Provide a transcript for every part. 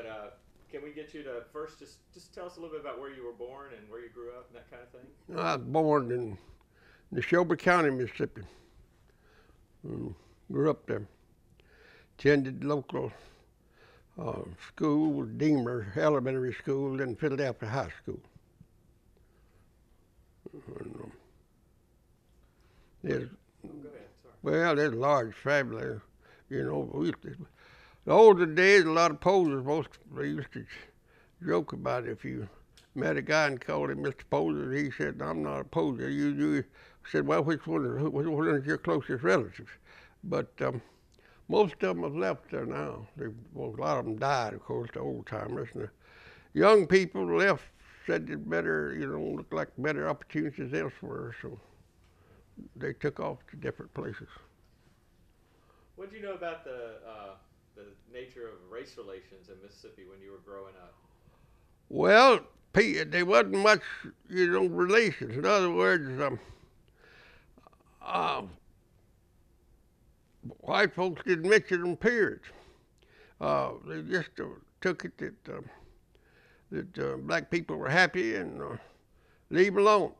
But can we get you to first just tell us a little bit about where you were born and where you grew up and that kind of thing? I was born in Neshoba County, Mississippi. Grew up there. Attended local school, Deemer Elementary School, then Philadelphia High School. And, there's, Go ahead. Sorry. well, there's a large family. You know, the older days, a lot of posers, they used to joke about it. If you met a guy and called him Mr. Poser, he said, "I'm not a poser." You said, "Well, which one is your closest relatives?" But most of them have left there now. Well, a lot of them died, of course, the old timers. And the young people left, said it better, looked like better opportunities elsewhere, so they took off to different places. What did you know about the nature of race relations in Mississippi when you were growing up? Well, there wasn't much, relations. In other words, white folks didn't mention them, period. They just took it that black people were happy and leave them alone.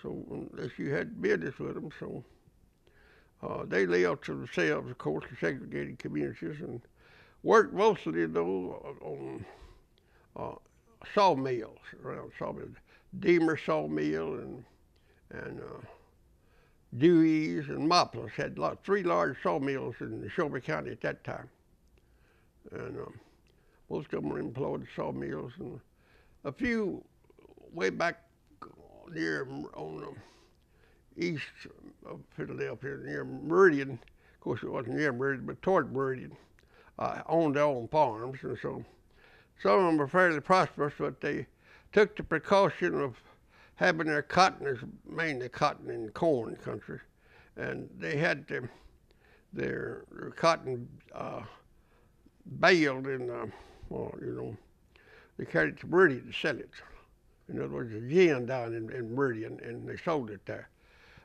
So unless you had business with them, so they lived to themselves, of course, in segregated communities, and worked mostly though on sawmills, around sawmills, Deemer sawmill and Dewey's and Moplis had three large sawmills in Neshoba County at that time, and most of them were employed in sawmills, and a few way back near on east of Philadelphia, near Meridian. Of course, it wasn't near Meridian, but toward Meridian, owned their own farms, and so some of them were fairly prosperous, but they took the precaution of having their cotton, as mainly cotton and corn country, and they had their cotton baled in, they carried it to Meridian to sell it. In other words, a gin down in Meridian, and they sold it there.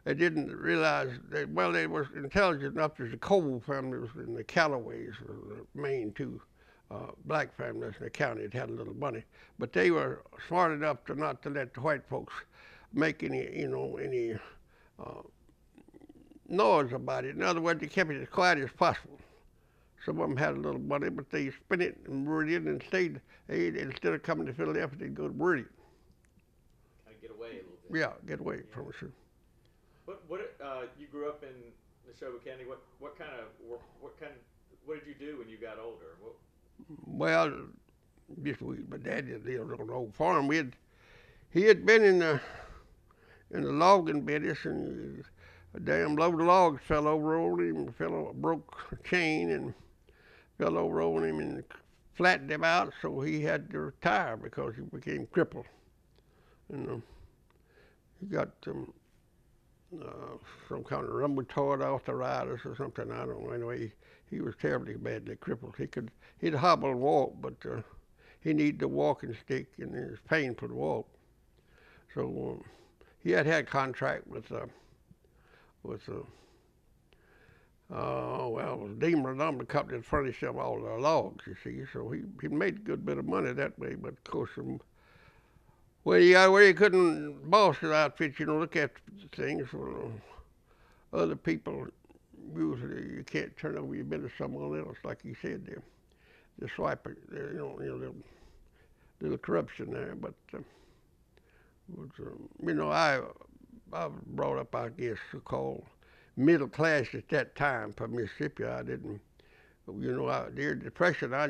They didn't realize they was intelligent enough. There's a coal family in the Callaways, the main two black families in the county that had a little money, but they were smart enough not to let the white folks make any noise about it. In other words, they kept it as quiet as possible. Some of them had a little money, but they spent it in Meridian and stayed. Instead of coming to Philadelphia, they'd go to Meridian. Kind of get away a little bit. Yeah, get away from us. What you grew up in Neshoba County? What did you do when you got older? Well, my dad lived on an old farm. He had been in the logging business, and a damn load of logs fell over on him. Broke a chain and fell over on him and flattened him out. So he had to retire because he became crippled. And he got some kind of rheumatoid arthritis or something. I don't know. Anyway, he was terribly badly crippled. He'd hobble and walk, but he needed a walking stick, and it was painful to walk. So he had a contract with Deemer Lumber Company to furnish them all their logs, you see. So he made a good bit of money that way, but of course, when he got where he couldn't boss his outfit, look after things, other people, usually you can't turn over your business to someone else, like he said there. The swipe, little corruption there, but I was brought up, I guess, so-called middle class at that time for Mississippi. I didn't, during the Depression, I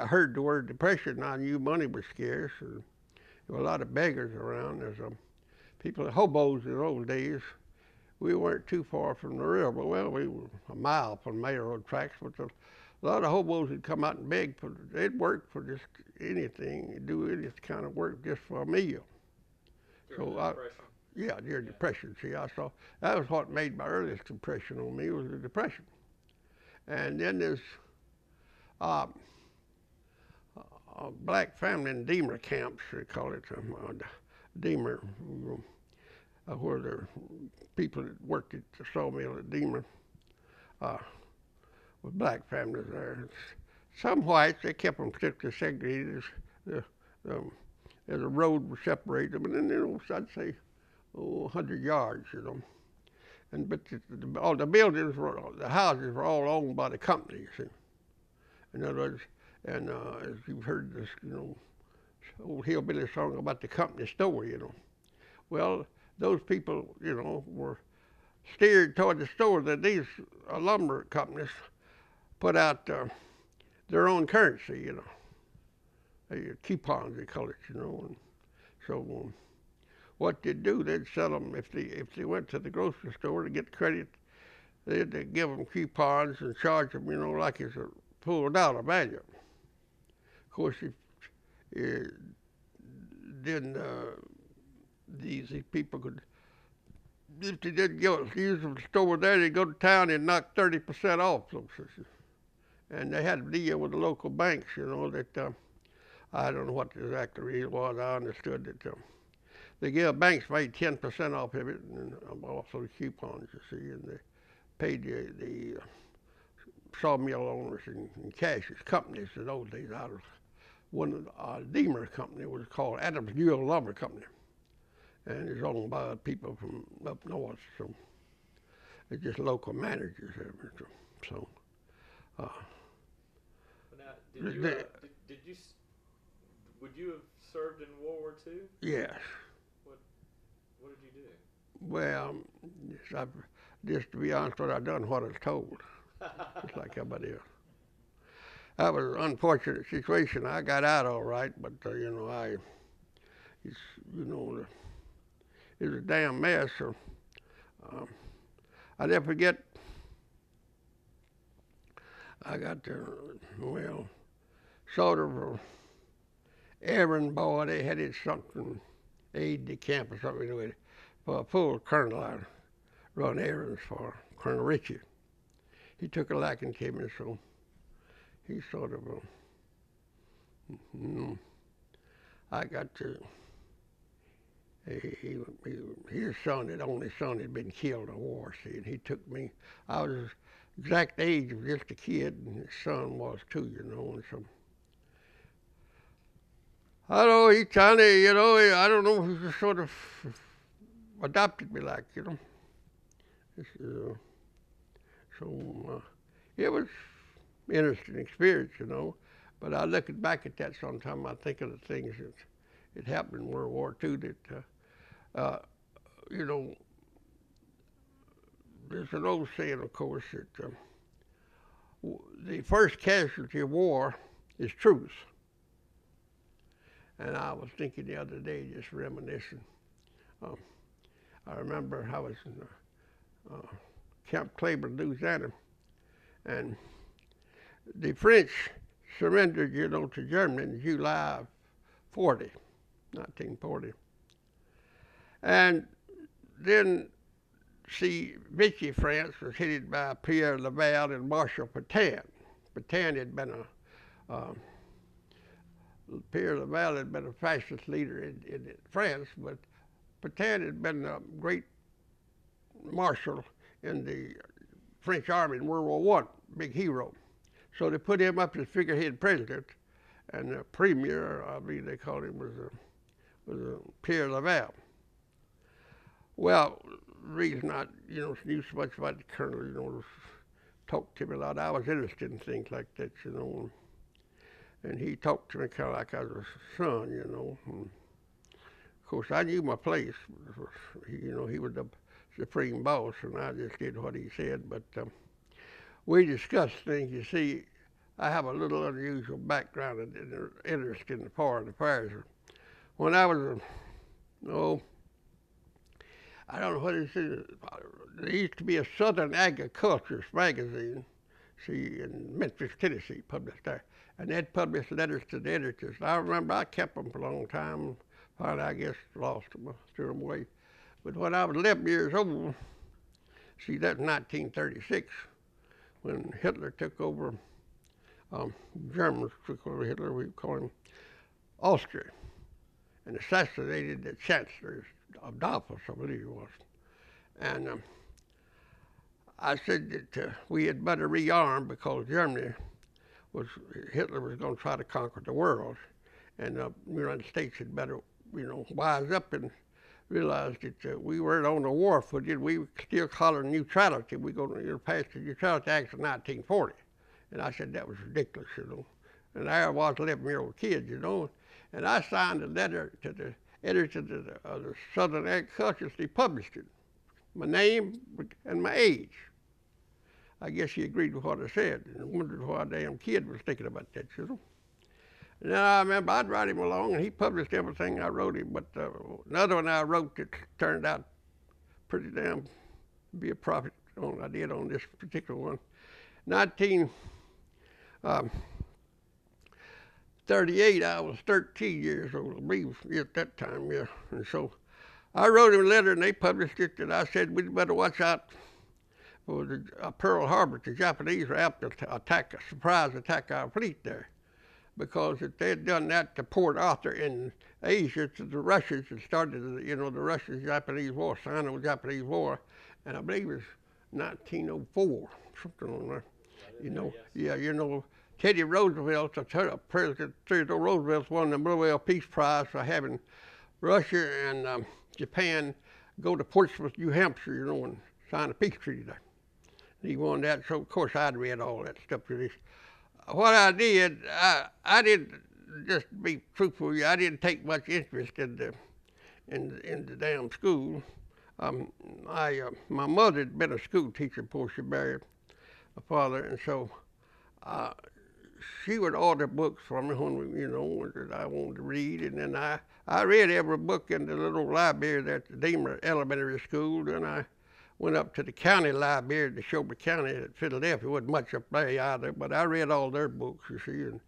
heard the word depression, and I knew money was scarce, and there were a lot of beggars around. There's people, hobos in those days. We weren't too far from the railroad. Well, we were a mile from the railroad tracks, but a lot of hobos would come out and beg they'd work for just anything, do any kind of work just for a meal. During the Depression? Yeah, during the Depression. See, I saw, that was what made my earliest impression on me, was the Depression. And then there's a black family in Deemer camps, they call it, Deemer, where the people that worked at the sawmill at Deemer, with black families there. Some whites, they kept them strictly segregated. The, um, as a road would separate them, and then, I'd say, 100 yards, And but all the buildings the houses were all owned by the company, you see. In other words, and as you've heard this, old hillbilly song about the company store, Well, those people, were steered toward the store that these lumber companies put out their own currency, coupons they call it, And so what they'd do, they'd sell them if they went to the grocery store to get credit. They'd give them coupons and charge them, like it's a full dollar value. Of course, then these people could, if they didn't use the store there, they'd go to town and knock 30% off. And they had to deal with the local banks, that I don't know what exactly it was. I understood that the banks made 10% off of it, and also the coupons, you see, and they paid the sawmill owners in cash as companies in those days. Out of one Deemer company was called Adams Buell Lumber Company, and it's owned by people from up north, so it's just local managers there. So. Now, would you have served in World War II? Yes. What did you do? Well, just to be honest with you, I done what I was told, just like everybody else. That was an unfortunate situation. I got out all right, but it was a damn mess. So I never forget. I got sort of a errand boy. They had it something aide de camp or something for a full colonel. I run errands for Colonel Ritchie. He took a liking to me, so he sort of, I got to. His son, his only son, had been killed in a war. See, and he took me. I was exact age of just a kid, and his son was too, and so. I know he kind of, I don't know, he just sort of adopted me like, it was an interesting experience, But I look back at that sometime. I think of the things that happened in World War II that, there's an old saying, of course, that the first casualty of war is truth. And I was thinking the other day, just reminiscing. I remember I was in Camp Claiborne, Louisiana, and the French surrendered, to Germany in July of 1940. And then, Vichy, France was headed by Pierre Laval and Marshal Pétain. Pétain had been Pierre Laval had been a fascist leader in France, but Pétain had been a great marshal in the French army in World War I, big hero. So they put him up as figurehead president, and the premier, I believe they called him, was Pierre Laval. Well, the reason I, knew so much about the colonel, talked to me a lot. I was interested in things like that, And he talked to me kind of like I was a son, And of course, I knew my place. He was the supreme boss, and I just did what he said. But we discussed things. You see, I have a little unusual background and interest in the foreign affairs. When I was, I don't know what it is. There used to be a Southern Agriculturist magazine, in Memphis, Tennessee, published there. And they'd publish letters to the editors. And I remember I kept them for a long time. Finally, I guess, lost them, threw them away. But when I was 11 years old, that's 1936, when Hitler took over, Germans took over Hitler, we call him Austria, and assassinated the Chancellor, Adolphus, I believe it was. And I said that we had better rearm because Germany was Hitler was going to try to conquer the world, and the United States had better, wise up and realize that we weren't on the war footing. We were still calling neutrality. We going to pass the Neutrality Act of 1940, and I said that was ridiculous, And there I was, 11-year-old kid, and I signed a letter to the editor of the Southern Agriculturist. He published it, my name and my age. I guess he agreed with what I said and wondered why a damn kid was thinking about that, And then I remember I'd write him along, and he published everything I wrote him. But another one I wrote that turned out pretty damn be a prophet I did on this particular one. 1938, I was 13 years old, I believe, at that time, yeah. And so I wrote him a letter, and they published it, and I said we'd better watch out for Pearl Harbor. The Japanese were apt to surprise attack our fleet there, because if they had done that to Port Arthur in Asia, to the Russians had started, the Russian-Japanese War, Sino-Japanese War, and I believe it was 1904, something like that. Teddy Roosevelt, President Theodore Roosevelt, won the Nobel Peace Prize for having Russia and Japan go to Portsmouth, New Hampshire, and sign a peace treaty there. He won that, so of course I'd read all that stuff. What I did, I didn't, just to be truthful with you, I didn't take much interest in the damn school. My mother had been a school teacher before she married my father, and so she would order books for me when that I wanted to read, and then I read every book in the little library there at the Deemer Elementary School. Then I went up to the county library in Neshoba County at Philadelphia. Wasn't much up there either, but I read all their books, and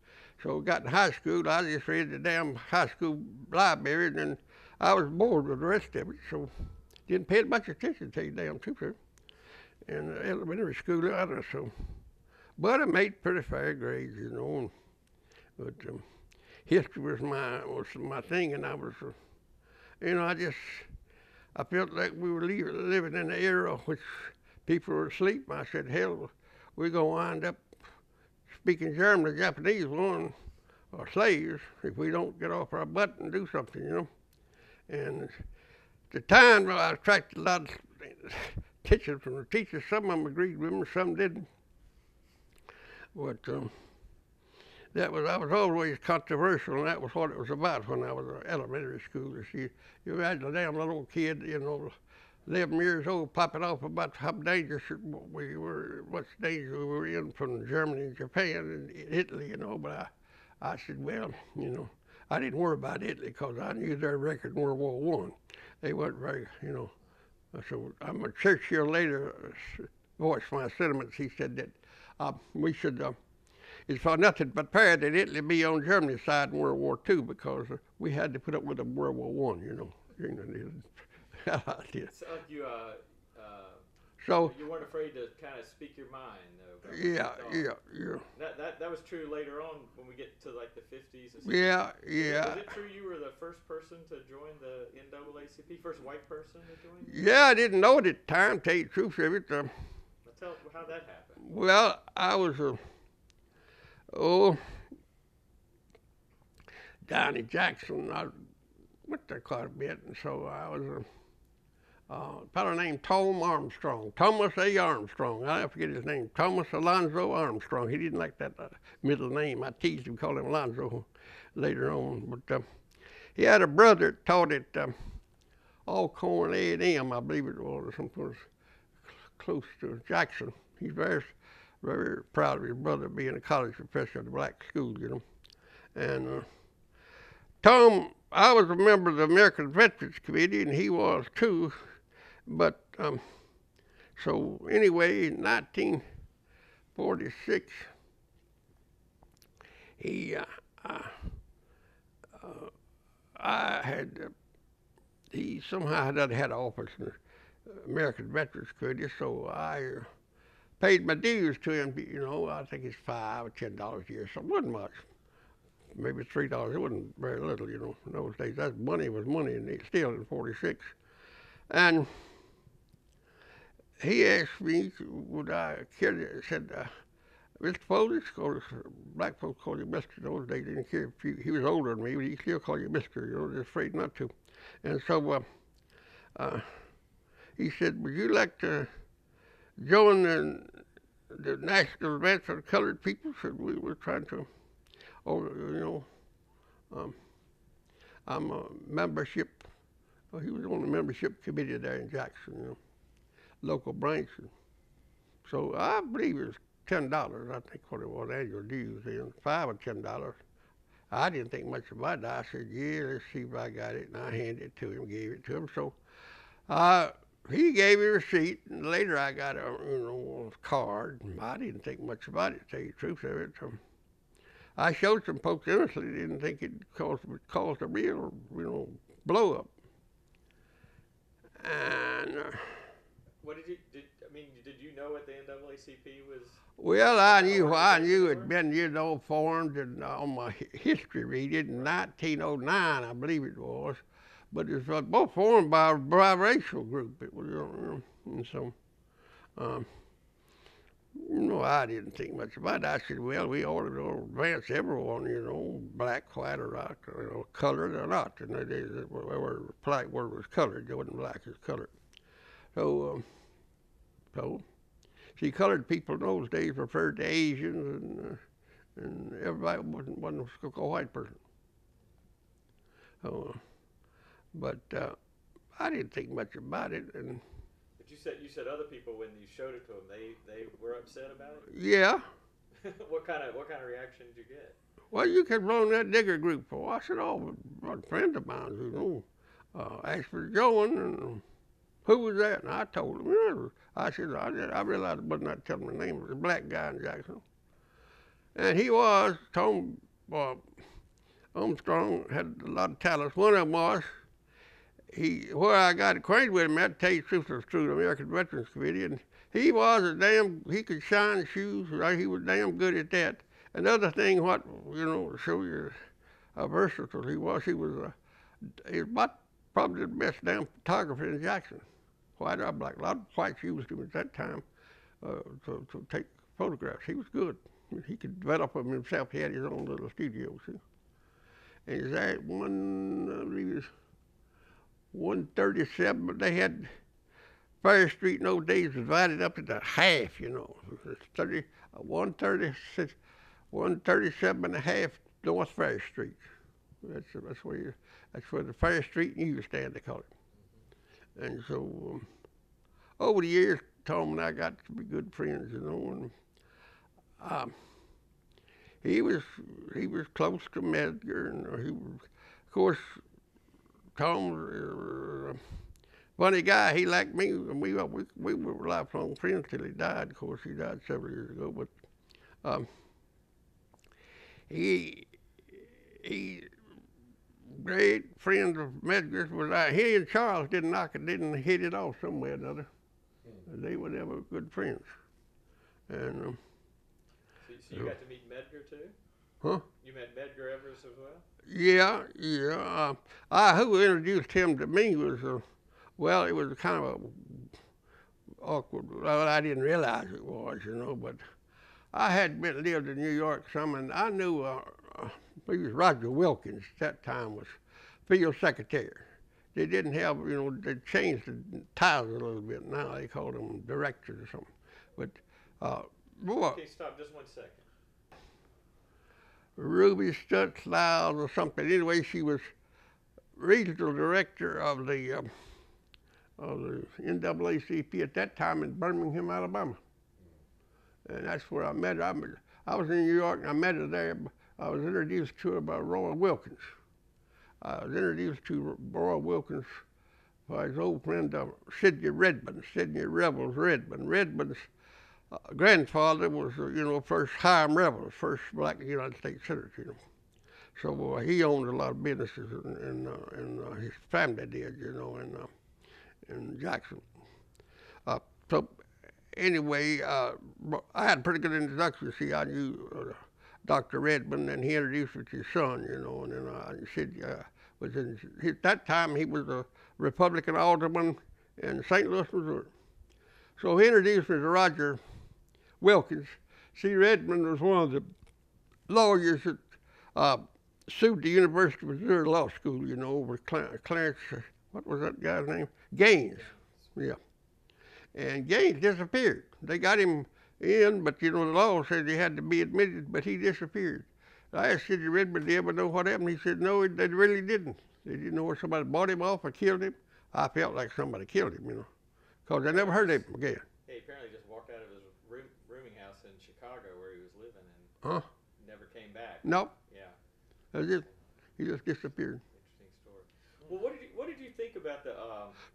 so I got in high school. I just read the damn high school library, and then I was bored with the rest of it, so didn't pay much attention to the damn truth. In the elementary school either, so. But I made pretty fair grades, But history was my thing, and I was, I felt like we were living in an era which people were asleep. I said, hell, we're going to wind up speaking German. The Japanese are slaves if we don't get off our butt and do something, And at the time, I attracted a lot of attention from the teachers. Some of them agreed with me, some didn't. But I was always controversial, and that was what it was about when I was in elementary school. You imagine a damn little kid, 11 years old, popping off about how dangerous we were, what danger we were in from Germany and Japan and Italy, But I said, well, I didn't worry about Italy because I knew their record in World War I. They weren't very, So I'm a Churchill later voiced my sentiments. He said that we should, it's for nothing but fair that Italy be on Germany's side in World War II, because we had to put up with them in World War I, England did. So you weren't afraid to kind of speak your mind, though. Yeah. That was true later on when we get to like the 50s. Yeah. Was it true you were the first person to join the NAACP, first white person to join? Yeah, I didn't know it at the time, to tell you the truth of it. Tell how that happened. Well, I was down in Jackson. I went there quite a bit, and so I was a fellow named Tom Armstrong, Thomas A. Armstrong. I'll never forget his name, Thomas Alonzo Armstrong. He didn't like that middle name. I teased him, called him Alonzo later on. But he had a brother that taught at Alcorn A&M, I believe it was, or something close to Jackson. He's very, very proud of his brother being a college professor at the black school, And Tom, I was a member of the American Veterans Committee, and he was too. But so anyway, in 1946, he somehow had an office in the American Veterans Committee, so I paid my dues to him. I think it's $5 or $10 a year, so it wasn't much. Maybe $3. It wasn't very little, in those days. That money was money, and still in '46. And he asked me, would I care? Said, Mr. Posey, black folks called him Mister those days. They didn't care if he was older than me, but he still called you Mister. You know, just afraid not to. And so he said, "Would you like to join the National Advance for the Colored People?" Said we were trying to, I'm a membership. He was on the membership committee there in Jackson, local branch. So I believe it was $10. I think what it was annual dues then, $5 or $10. I didn't think much about it. I said, "Yeah, let's see if I got it," and I handed it to him, gave it to him. So he gave me a receipt, and later I got a card. I didn't think much about it, to tell you the truth of it. I showed some folks innocently didn't think it caused a real, blow up. And what did you know what the NAACP was? Well, I knew it'd been, formed and on my history reading in 1909, I believe it was. But it was both formed by a biracial group. It was, and so, I didn't think much about it. I said, well, we ought to advance everyone, black, white, or colored or not. And the polite word was colored. It wasn't black, it was colored. So, see, colored people in those days referred to Asians, and everybody wasn't a white person. So, but I didn't think much about it. And but you said other people when you showed it to them, they were upset about it. Yeah. What kind of reaction did you get? Well, you could run that digger group for. I said, "Oh, a friend of mine, asked for Joan, and who was that?" And I told him. I said, I realized I was not telling the name. It was a black guy in Jackson, and he was Tom Armstrong had a lot of talents. One of them was where I got acquainted with him. I'd tell you the truth, was through the American Veterans Committee, and he could shine shoes. He was damn good at that. Another thing, to show you how versatile he was about probably the best damn photographer in Jackson. White or black. A lot of whites used him at that time to take photographs. He was good. He could develop them himself. He had his own little studio, see. And he's at 137, but they had Fair Street in those days divided up into half, It's 137 and a half North Fair Street. That's where the Fair Street Newsstand, they call it. And so over the years, Tom and I got to be good friends, and he was close to Medgar, and of course, Tom was a funny guy. He liked me, and we were lifelong friends till he died. Of course, he died several years ago, but he great friend of Medgar's was he and Charles didn't hit it off some way or another. They were never good friends. And so you got to meet Medgar too? Huh? You met Medgar Evers as well? Yeah. Who introduced him to me was it was kind of a awkward. Well, I didn't realize it was, but I had lived in New York some, and I knew he was Roger Wilkins at that time, was field secretary. They didn't have, they changed the titles a little bit. Now they call them directors or something. But boy. Okay, stop just 1 second. Ruby Stutz-Lyles or something. Anyway, she was regional director of the NAACP at that time in Birmingham, Alabama. And that's where I met her. I was in New York and I met her there. I was introduced to her by Roy Wilkins. I was introduced to Roy Wilkins by his old friend Sidney Revels Redmond. Redmond's grandfather was, first Hiram Revels, first black United States senator, So he owned a lot of businesses, and his family did, in Jackson. So anyway, I had a pretty good introduction. See, I knew Dr. Redmond, and he introduced me to his son, and then at that time he was a Republican alderman in St. Louis, Missouri. So he introduced me to Roger Wilkins. See, Redmond was one of the lawyers that sued the University of Missouri Law School, you know, over Clarence, what was that guy's name? Gaines. Yeah. And Gaines disappeared. They got him in, but you know, the law said he had to be admitted, but he disappeared. I asked Sidney Redmond, did he ever know what happened? He said, no, they really didn't. They didn't know where somebody bought him off or killed him. I felt like somebody killed him, you know, because I never heard of him again. He apparently just walked out of his rooming house in Chicago where he was living and never came back. Nope. Yeah. He just disappeared. Interesting story. Well, what did you think about the?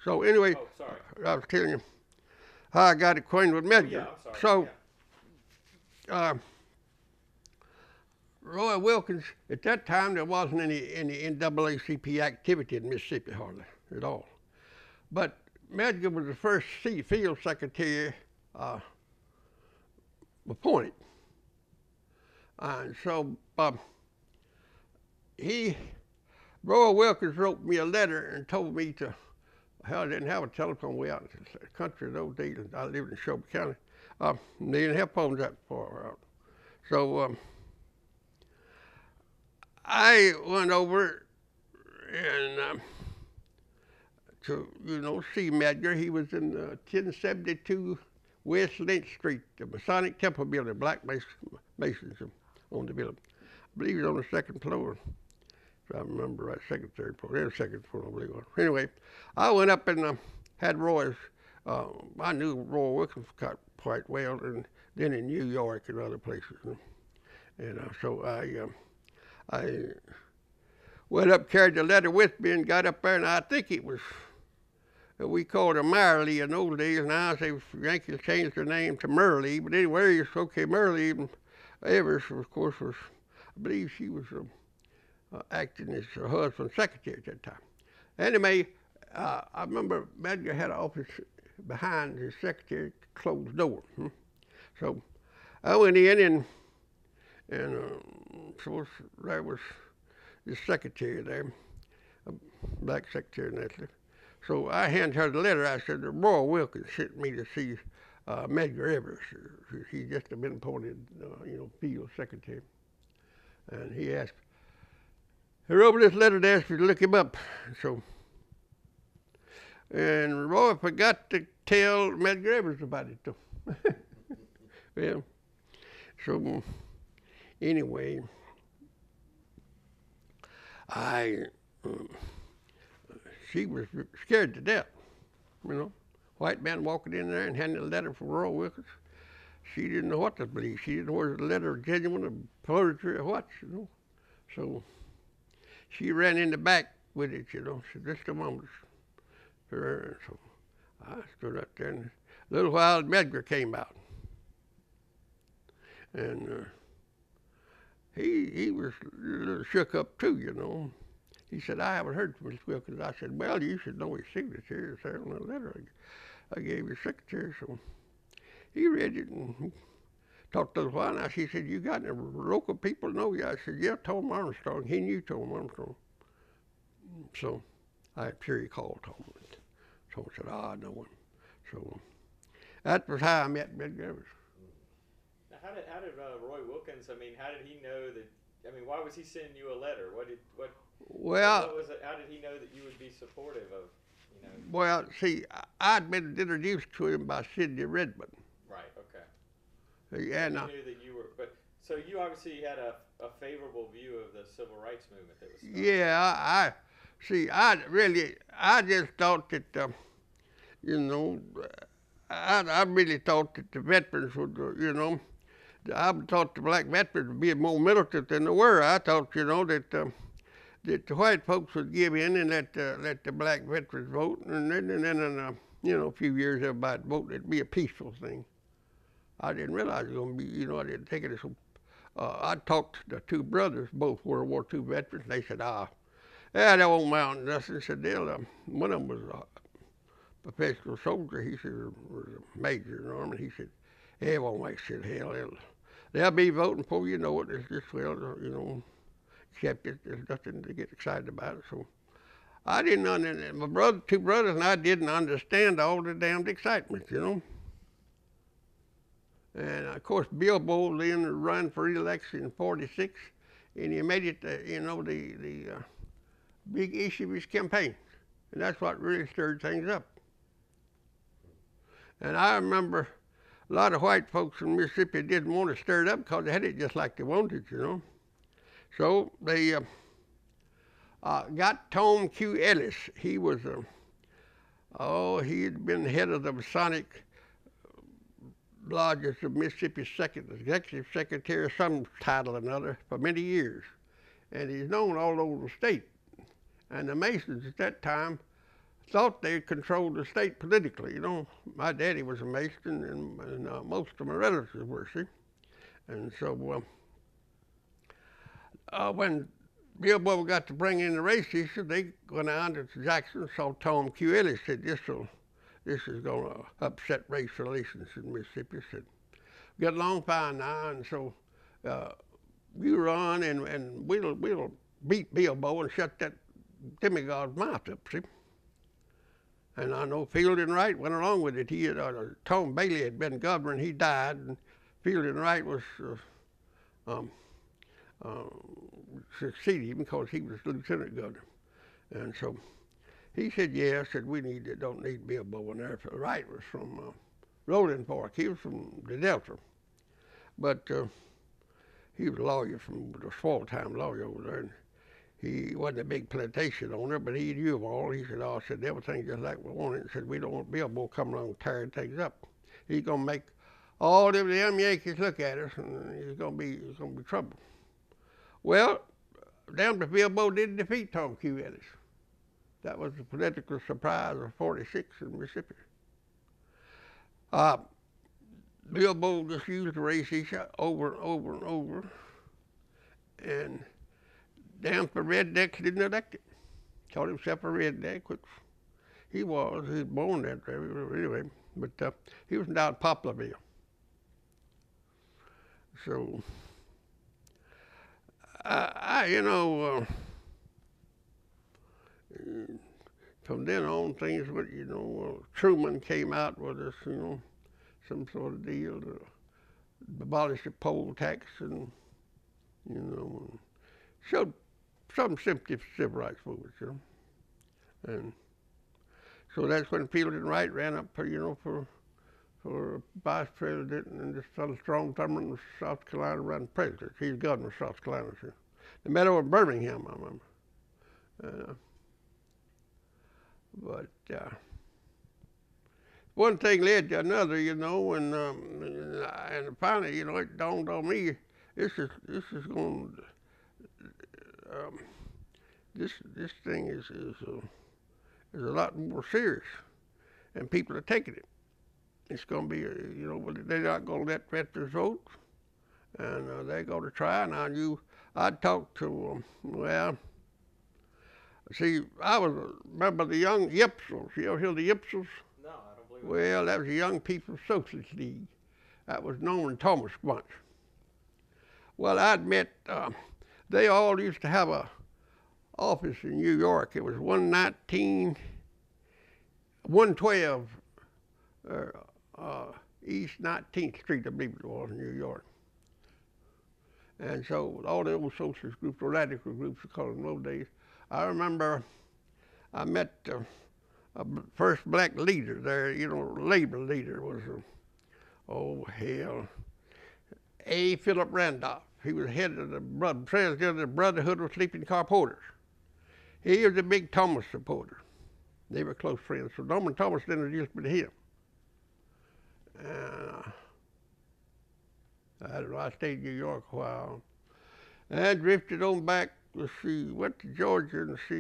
So anyway, oh, sorry. I was telling you how I got acquainted with Medgar. Yeah, I'm sorry. So, Roy Wilkins, at that time there wasn't any NAACP activity in Mississippi hardly at all. But Medgar was the first field secretary appointed. And so Roy Wilkins wrote me a letter and told me to, hell, I didn't have a telephone way out in the country in those days. I lived in Shelby County. They didn't have phones that far out. So I went over and to, you know, see Medgar. He was in 1072 West Lynch Street, the Masonic Temple building, Black Masons on the building. I believe he was on the second floor. If I remember right, second, third floor. Then second floor, I believe it was. Anyway, I went up and had Roy's, I knew Roy Wilkins quite well, and then in New York and other places. And so I went up, carried the letter with me, and got up there, and I think it was, we called her Marley in those days. Now the Yankees changed their name to Merle, but anyway, it's okay. Merle Evers, of course, was, I believe she was acting as her husband's secretary at that time. Anyway, I remember Medgar had an office behind his secretary, closed door. So I went in and so there was the secretary there, a black secretary naturally. So I handed her the letter. I said, Roy Wilkins sent me to see Medgar Evers. He just had been appointed, you know, field secretary. And he wrote this letter to ask me to look him up. So, and Roy forgot to tell Medgar Evers about it, though. Well, so anyway, she was scared to death, you know. White man walking in there and handing a letter from Roy Wilkins. She didn't know what to believe. She didn't know whether the letter was genuine or forgery or what, you know. So she ran in the back with it, you know. She said, just a moment. So I stood up there, and a little while Medgar came out. And he was a little shook up too, you know. He said, I haven't heard from Miss Wilkins. I said, well, you should know his signature. It's there on the letter I gave your secretary. So he read it and talked to the while. Now she said, you got any local people know you? I said, yeah, Tom Armstrong. He knew Tom Armstrong. So I'm sure he called Tom. Tom said, I know him. So that was how I met Medgar Evers. Now, how did Roy Wilkins? I mean, how did he know that? I mean, why was he sending you a letter? What was it? How did he know that you would be supportive of? You know. Well, see, I'd been introduced to him by Sidney Redmond. Right. Okay. And he knew that you were, but so you obviously had a favorable view of the civil rights movement that was started. Yeah, I just thought that, you know, I really thought that the veterans would, you know, I thought the black veterans would be more militant than they were. I thought, you know, that the white folks would give in and let the black veterans vote, and then you know, a few years everybody vote. It'd be a peaceful thing. I didn't realize it was going to be, you know, I didn't take it as I talked to the two brothers, both World War II veterans. They said, yeah, that won't amount to nothing. I said, one of them was a professional soldier. He said, was a major in the army. He said, it won't make shit hell. They'll be voting before you know it. It's just, well, you know, except there's nothing to get excited about. So I didn't understand. My two brothers and I didn't understand all the damned excitement, you know. And of course, Bilbo then ran for re-election in '46, and he made it, the big issue of his campaign, and that's what really stirred things up. And I remember a lot of white folks in Mississippi didn't want to stir it up because they had it just like they wanted. So they got Tom Q. Ellis. He was, he had been head of the Masonic Lodges of Mississippi's second executive secretary, or some title or another, for many years. And he's known all over the state. And the Masons at that time thought they controlled the state politically. My daddy was a Mason, and most of my relatives were, see. And so when Bilbo got to bring in the race issue, they went down to Jackson and saw Tom Q. Ellis, said, this is going to upset race relations in Mississippi. Said, get along fine now, and so you run, and we'll beat Bilbo and shut that demagogue's mouth up, see. And I know Fielding Wright went along with it. He had, Tom Bailey had been governor, and he died, and Fielding Wright was succeeded him because he was lieutenant governor. And so he said, yeah, I said, don't need Bilbo in there. Wright was from Rolling Fork. He was from the Delta. But he was a lawyer, from a small-time lawyer over there. And he wasn't a big plantation owner, but he knew them all. He said, everything just like we wanted. And said, we don't want Bilbo coming along tearing things up. He's going to make all them Yankees look at us, and it's going to be trouble. Well, damn if Bilbo didn't defeat Tom Q. Ellis. That was the political surprise of '46 in Mississippi. Bilbo just used the race issue over and over and over, and damn if the rednecks didn't elect him. Called himself a redneck, which he was. He was born that way, anyway. But he was down at Poplarville. So, from then on, things went, Truman came out with this, some sort of deal to abolish the poll tax and, showed some sympathy for civil rights movements, And so that's when Fielding Wright ran up for vice president, and this fellow Strom Thurmond of South Carolina ran president. He's governor of South Carolina, so. They met over in Birmingham, I remember. But one thing led to another, and finally, it dawned on me, this thing is a lot more serious, and people are taking it. It's going to be, they're not going to let veterans vote, and they're going to try. Now, I'd talked to, see, I remember the young Yipsels. You ever hear the Yipsels? No, I don't believe it. Well, that was the Young People's Socialist League. That was Norman Thomas once. Well, I'd met, they all used to have a office in New York. It was 112 East 19th Street, I believe it was, in New York. And so all the old socialist groups, or radical groups, we called them in those days. I remember I met a first black leader there, labor leader was, A. Philip Randolph. He was head of the president of the Brotherhood of Sleeping Car Porters. He was a big Thomas supporter. They were close friends. So Norman Thomas introduced me to him. I stayed in New York a while. And I drifted on back to went to Georgia and I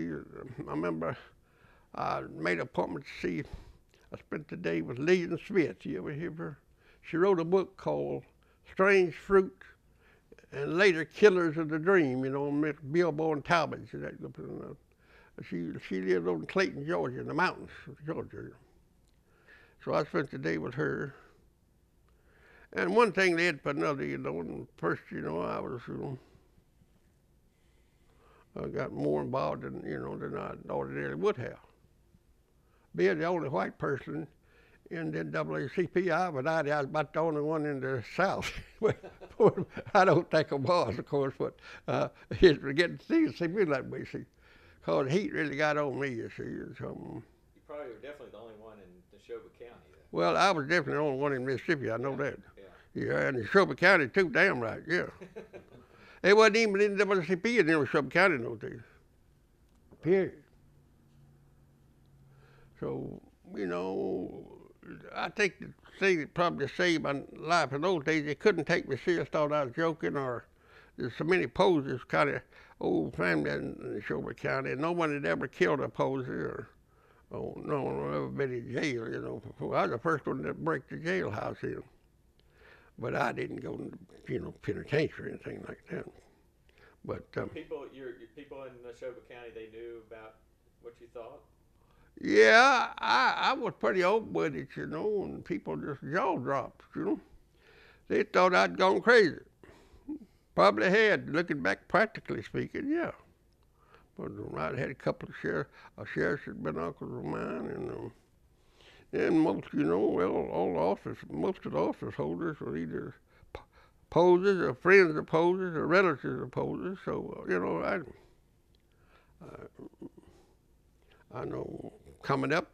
remember I made an appointment to see, I spent the day with Lillian Smith. You ever hear of her? She wrote a book called Strange Fruit and later Killers of the Dream, Bilbo and Talbot. She lived over in Clayton, Georgia, in the mountains of Georgia. So I spent the day with her. And one thing led to another, and first, I got more involved than I ordinarily would have. Being the only white person in the NAACP, but I was about the only one in the South. I don't think I was, of course, but it's getting to see me that way, see. Because heat really got on me, you see. And so, you probably were definitely the only one in Neshoba County, though. Well, I was definitely the only one in Mississippi, I know that. Yeah. Yeah, and Neshoba County, too, damn right, yeah. It wasn't even in the NAACP in Neshoba County in those days. Period. So, you know, I think the thing that probably saved my life in those days, they couldn't take me serious, thought I was joking, or there's so many Posies, kind of old family in Neshoba County, and no one had ever killed a Posey, or no one had ever been in jail, you know. I was the first one to break the jailhouse in. But I didn't go to, you know, penitentiary or anything like that. But people in Neshoba County, they knew about what you thought? Yeah, I was pretty open with it, you know, and people just jaw dropped, you know. They thought I'd gone crazy. Probably had, looking back practically speaking, yeah. But I had a couple of sheriffs that had been uncles of mine, and most, you know, well, most of the office holders were either Posies or friends of Posies or relatives of Posies. So, you know, I know coming up,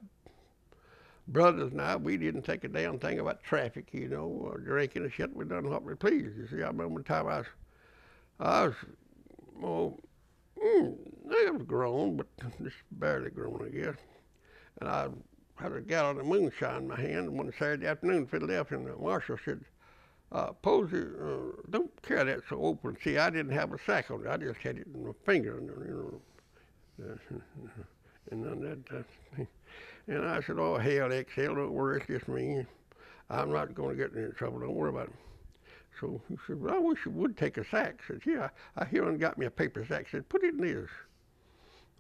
brothers and I, we didn't think a damn thing about traffic, you know, or drinking and shit. We done what we pleased. You see, I remember the time I was grown, but just barely grown, I guess. And I had a gallon of moonshine in my hand one Saturday afternoon in Philadelphia, and the marshal said, Posey, don't carry that so open. See, I didn't have a sack on it. I just had it in my finger, you know. And and I said, oh, hell, XL, don't worry, it's just me. I'm not going to get in trouble. Don't worry about it. So he said, well, I wish you would take a sack. I said, yeah, I hear and got me a paper sack. He said, put it in this.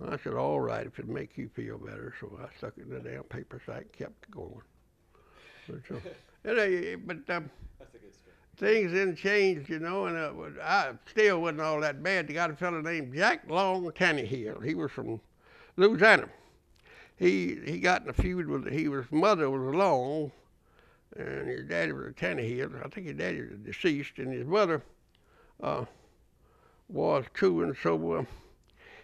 I said, all right, if it'd make you feel better. So I stuck it in the damn paper sack and kept going. But that's a good story. Things didn't change, you know, and I still wasn't all that bad. They got a fellow named Jack Long Tannehill. He was from Louisiana. He got in a feud with, his mother was Long, and his daddy was a Tannehill. I think his daddy was deceased, and his mother was too. And so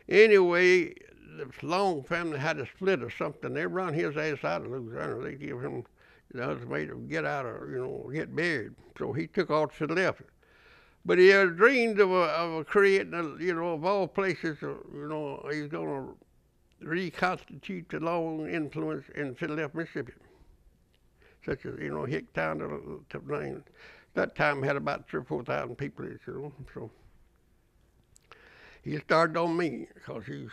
anyway, the Long family had a split or something. They run his ass out of Louisiana. They give him the ultimatum, get out or, you know, get buried. So he took off to Philadelphia. But he had dreamed of creating, you know, of all places, you know, he's going to reconstitute the Long influence in Philadelphia, Mississippi. Such as, you know, Hicktown to name. That time had about 3,000 or 4,000 people, you know. So he started on me because he's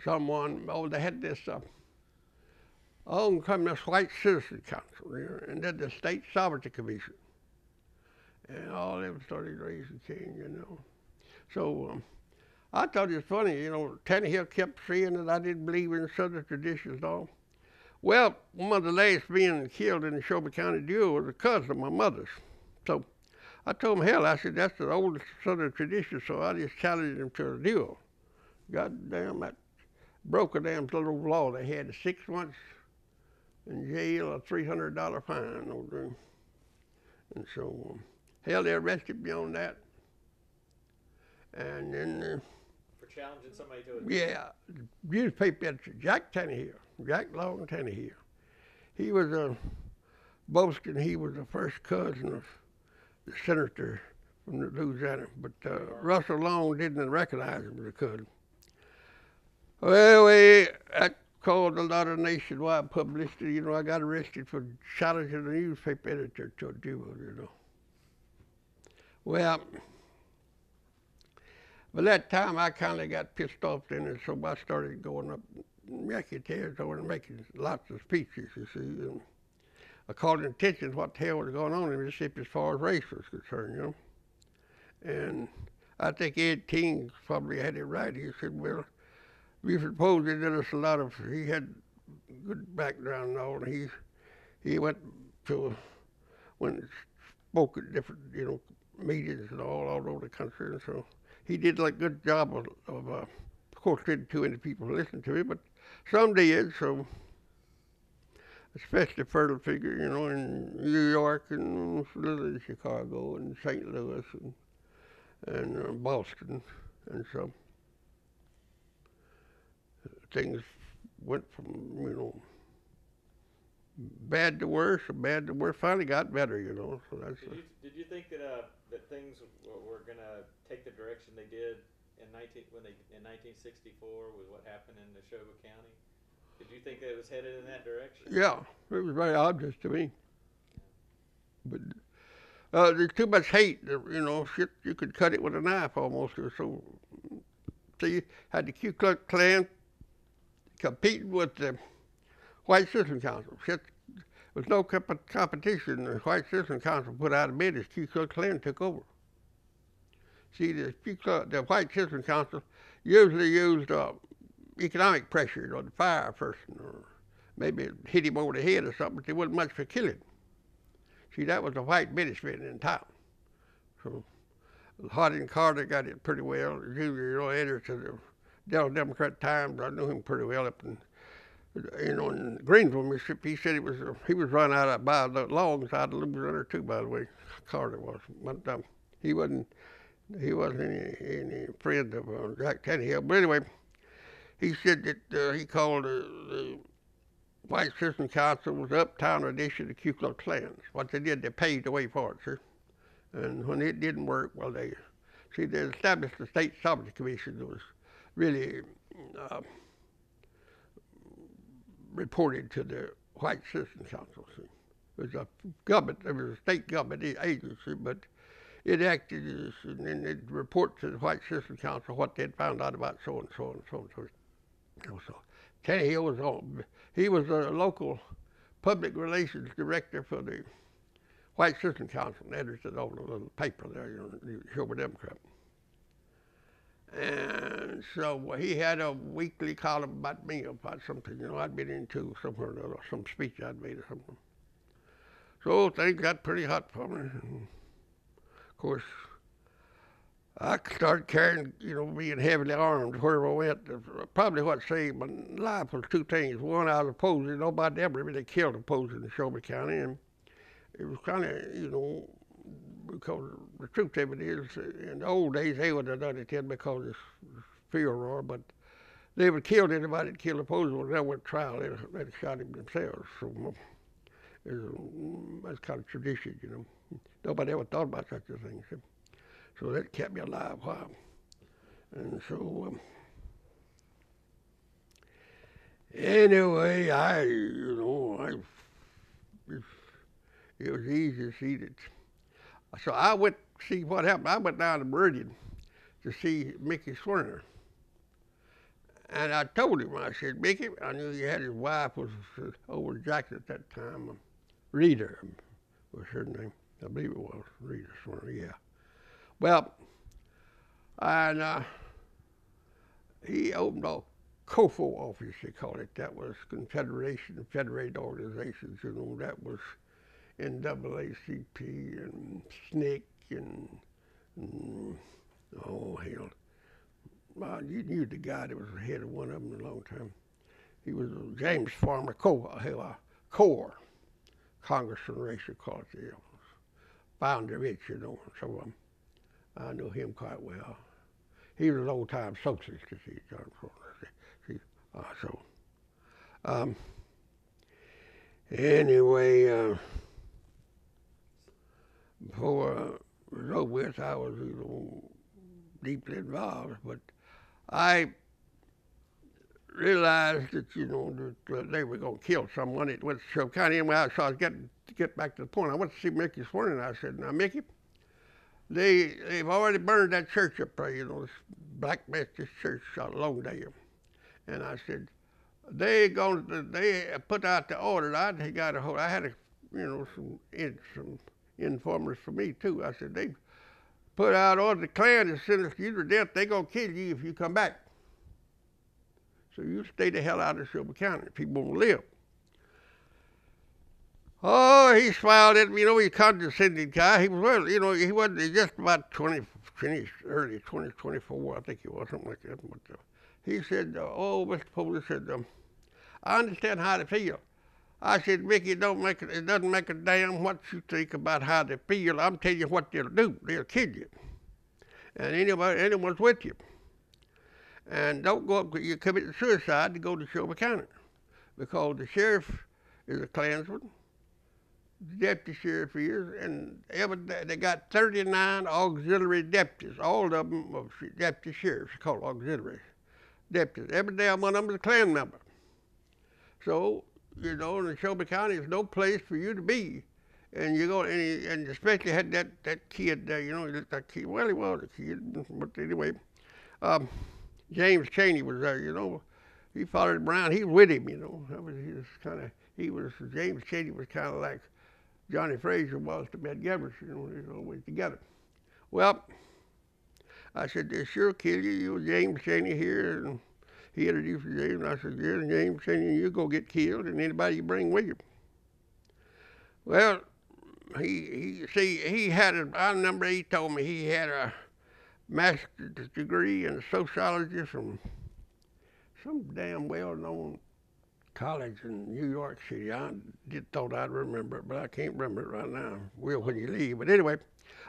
someone, they had this this White Citizen Council there, and then the State Sovereignty Commission. And all of them started raising King, you know. So I thought it was funny, you know, Tannehill kept saying that I didn't believe in Southern traditions and all. Well, one of the last being killed in the Neshoba County duel was a cousin of my mother's. So I told him, hell, I said, that's the oldest Southern tradition, so I just challenged him to a duel. God damn, that broke a damn little law. They had 6 months in jail, a $300 fine. And so, hell, they arrested me on that. And then for challenging somebody to a duel? Yeah, newspaper editor, Jack Long Tannehill. He was a Bolton. He was the first cousin of the senator from Louisiana, but Russell Long didn't recognize him as a cousin. Well, that caused a lot of nationwide publicity. You know, I got arrested for challenging the newspaper editor to a duel, you know. Well, by that time, I kind of got pissed off then, and so I started going up Yankee territory and making lots of speeches, you see, and calling attention to what the hell was going on in Mississippi as far as race was concerned, you know. And I think Ed King probably had it right. He said, well, Buford Posey did us a lot of, he had good background and all, and he went spoke at different, you know, meetings and all over the country, and so he did like a good job of course, didn't too many people listen to him, but some did, so especially fertile figure, you know, in New York and a little in Chicago and St. Louis and Boston. And so things went from, you know, bad to worse, or bad to worse. Finally got better, you know. So that's. Did you think that things were gonna take the direction they did in 1964 with what happened in Neshoba County? Did you think it was headed in that direction? Yeah, it was very obvious to me. But there's too much hate. You know, shit, you could cut it with a knife almost. Or so. See, had the Ku Klux Klan competing with the White Citizen Council. Shit, there was no competition. The White Citizen Council put out a bid as Ku Klux Klan took over. See, the White Citizen Council usually used economic pressure on the fire a person, or maybe hit him over the head or something, but there wasn't much for killing. See, that was the white businessmen in town. So Harding Carter got it pretty well. Junior, you know, editor to the Dallas Democrat Times. I knew him pretty well up in, you know, in Greenville, Mississippi. He said he was run out of by the alongside the Louisiana too. By the way, Carter was, but he wasn't any friend of Jack Tannehill. But anyway, he said that he called the White Citizen Council was the uptown edition of the Ku Klux Klan. What they did, they paved the way for it, sir. And when it didn't work, well, they established the State Sovereignty Commission that was really reported to the White Citizen Council. See. It was a government, it was a state government agency, but it acted as, and then it'd report to the White Citizen Council what they'd found out about so and so and so and so. So Tannehill was on. He was a local public relations director for the White Citizen Council, and edited on a little paper there, you know, the Neshoba Democrat. And so he had a weekly column about me, about something, you know, I'd been into somewhere or other, some speech I'd made or something. So things got pretty hot for me. And of course, I started carrying, you know, being heavily armed wherever I went. Probably what saved my life was two things. One, I was Posey. Nobody ever really killed a Posey in Neshoba County, and it was kind of, you know, because the truth of it is, in the old days, they would have done it then because of fear roar, but they would have killed anybody that killed a Posey when they went to trial. They'd have shot him themselves. So that's kind of tradition, you know. Nobody ever thought about such a thing. So that kept me alive a while. And so, anyway, it was easy to see that. So I went to see what happened. I went down to Meridian to see Mickey Swerner. And I told him, I said, Mickey, I knew he had his wife was over in Jackson at that time. Rita was her name. I believe it was Rita Swerner, yeah. Well, and he opened a COFO office, they called it. That was Confederation of Federated Organizations, you know, that was NAACP and SNCC and oh, hell. You knew the guy that was the head of one of them in a long time. He was James Farmer Core, Congressman Rachel Carter, founder of it, you know, so I know him quite well. He was an old-time socialist, you see, John Ford. Anyway, before it was over with, I was, you know, deeply involved, but I realized that, you know, that they were going to kill someone. It went to show kind of anyway, so I was getting to get back to the point. I went to see Mickey Swerner, and I said, now, Mickey, they've already burned that church up there, you know, this Black Methodist church out of Longdale. And I said, they put out the order. I had a, you know, some informers for me too. I said, they put out order, the Klan is sentence you to death. They gonna kill you if you come back. So you stay the hell out of Neshoba County if you want to live. Oh, he smiled at me. You know, he's a condescending guy. He was, well, you know, he wasn't just about early 20, 24, I think he was, something like that. But he said, oh, Mr. Posey said, I understand how to feel. I said, Mickey, it doesn't make a damn what you think about how they feel. I'm telling you what they'll do. They'll kill you. And anyone's with you. And don't go up, you commit suicide to go to Shelby County. Because the sheriff is a Klansman, the deputy sheriff is, and they got 39 auxiliary deputies. All of them are deputy sheriffs, called auxiliary deputies. Every damn one of them is a Klan member. So, you know, in Shelby County, there's no place for you to be. And you go, and especially had that kid there, you know, he looked like a kid. Well, he was a kid, but anyway. James Chaney was there, you know. He followed him around. He was with him, you know. James Chaney was kind of like Johnny Frazier was to Med Gabbers, you know, they were always together. Well, I said, they sure kill you. You James Chaney here. And he introduced James, and I said, yeah, James Chaney, you go get killed, and anybody you bring with you. Well, he had I remember he told me he had a master's degree in sociology from some damn well-known college in New York City. I thought I'd remember it, but I can't remember it right now. Will when you leave. But anyway,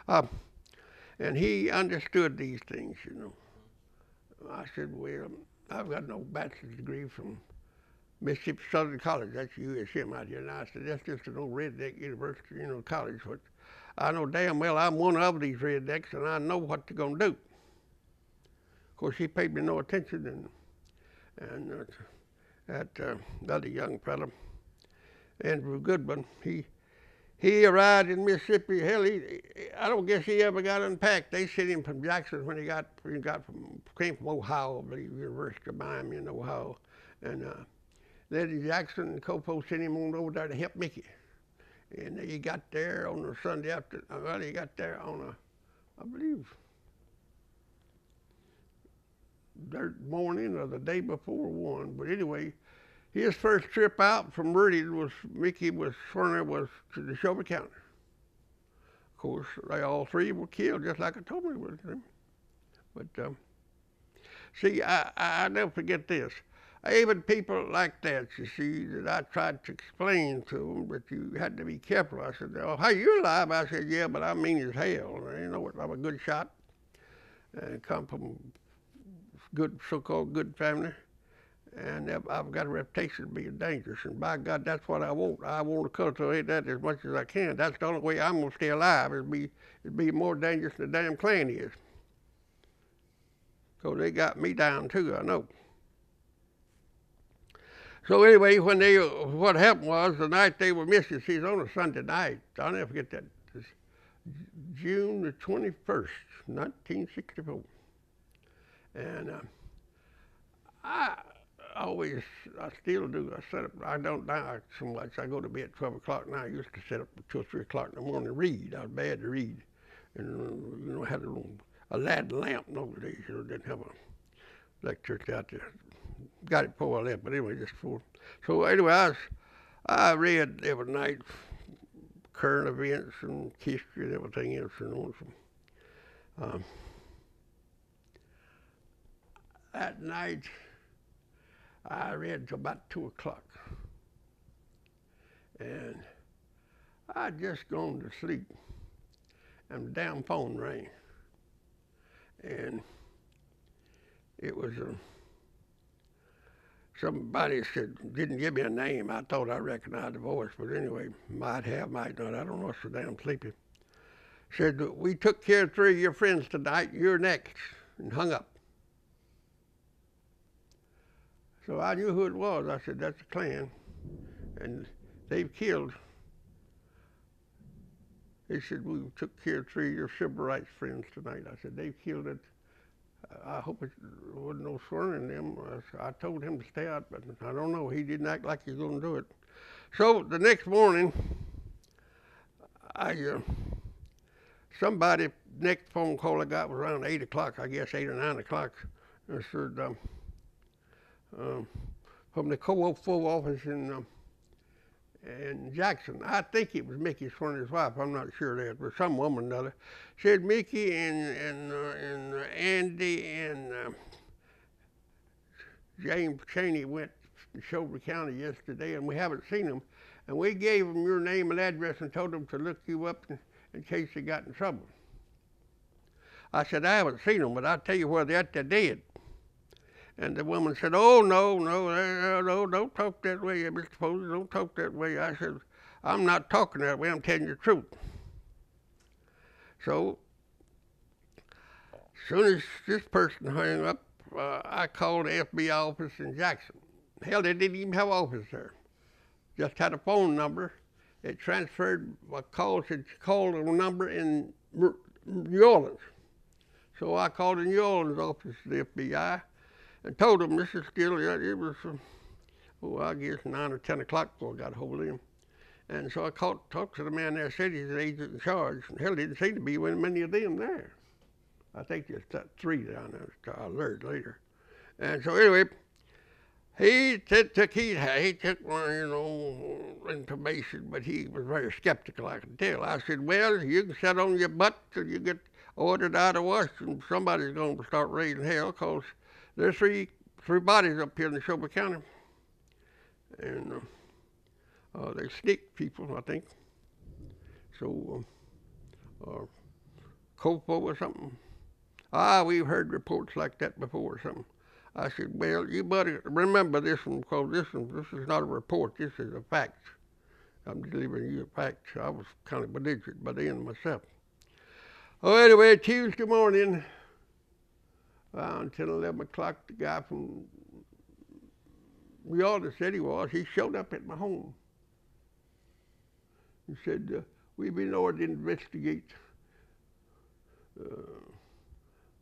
and he understood these things, you know. I said, well, I've got no bachelor's degree from Mississippi Southern College. That's USM out here. And I said, that's just an old redneck university, you know, college. But I know damn well I'm one of these rednecks, and I know what they're going to do. Of course, he paid me no attention, and that other young fellow, Andrew Goodman, he arrived in Mississippi. Hell, I don't guess he ever got unpacked. They sent him from Jackson when he came from Ohio, I believe, University of Miami in Ohio, and then Jackson and Copo sent him on over there to help Mickey. And he got there on a Sunday afternoon. Well, he got there on I believe, that morning or the day before one. But anyway, his first trip out from Meridian Mickey was to the Shelby County. Of course, they all three were killed, just like I told me was. But see, I never forget this. Even people like that, you see, that I tried to explain to them, but you had to be careful. I said, oh, hey, you're alive? I said, yeah, but I'm mean as hell. You know what? I'm a good shot. And come from good, so-called good family. And I've got a reputation of being dangerous. And by God, that's what I want. I want to cultivate that as much as I can. That's the only way I'm going to stay alive, is be more dangerous than the damn Klan is. So they got me down too, I know. So anyway, what happened was the night they were missing, see, it was on a Sunday night. I'll never forget that. It was June the 21st, 1964. And I still do. I set up. I don't now so much. I go to bed at 12 o'clock now. I used to set up at 2 or 3 o'clock in the morning and read. I was bad to read, and you know, had a Aladdin lamp in those days. You know, didn't have a electric out there. Got it before I left, but anyway, just before. So anyway, I read every night, current events and history and everything else, you know. So, that night, I read till about 2 o'clock, and I'd just gone to sleep, and the damn phone rang, and it was somebody said, didn't give me a name. I thought I recognized the voice, but anyway, might have, might not. I don't know. It's so damn sleepy. Said, we took care of 3 of your friends tonight. You're next, and hung up. So I knew who it was. I said, that's the Klan, and they've killed. They said, we took care of 3 of your civil rights friends tonight. I said, they've killed it. I hope it wasn't no swearing them. I told him to stay out, but I don't know. He didn't act like he was going to do it. So the next morning, somebody, next phone call I got was around 8 o'clock, I guess 8 or 9 o'clock. I said, from the co-op office in Jackson. I think it was Mickey Swerner's wife. I'm not sure that, but some woman or another. Said Mickey and Andy and James Chaney went to Shelby County yesterday, and we haven't seen them. And we gave them your name and address and told them to look you up in case you got in trouble. I said, I haven't seen them, but I'll tell you where they're at, they're dead. And the woman said, oh, no, don't talk that way, Mr. Posey, don't talk that way. I said, I'm not talking that way, I'm telling you the truth. So, as soon as this person hung up, I called the FBI office in Jackson. Hell, they didn't even have an office there. Just had a phone number. It transferred my calls. It called a number in New Orleans. So I called the New Orleans office of the FBI and told them this is still, it was, I guess 9 or 10 o'clock before I got a hold of him. And so I talked to the man there, said he's the agent in charge. And hell, didn't seem to be many of them there. I think there's 3 down there, I learned later. And so anyway, he took information, but he was very skeptical, I can tell. I said, well, you can sit on your butt till you get ordered out of Washington. Somebody's going to start raising hell, because there's three bodies up here in the Shelby County. And they sneak people, I think. So, Copo or something. We've heard reports like that before or something. I said, well, you better remember this one, because this is not a report, this is a fact. I'm delivering you a fact. I was kind of belligerent by then myself. Oh, anyway, Tuesday morning, until 11 o'clock, the guy from New Orleans said he showed up at my home. He said, we've been ordered to investigate.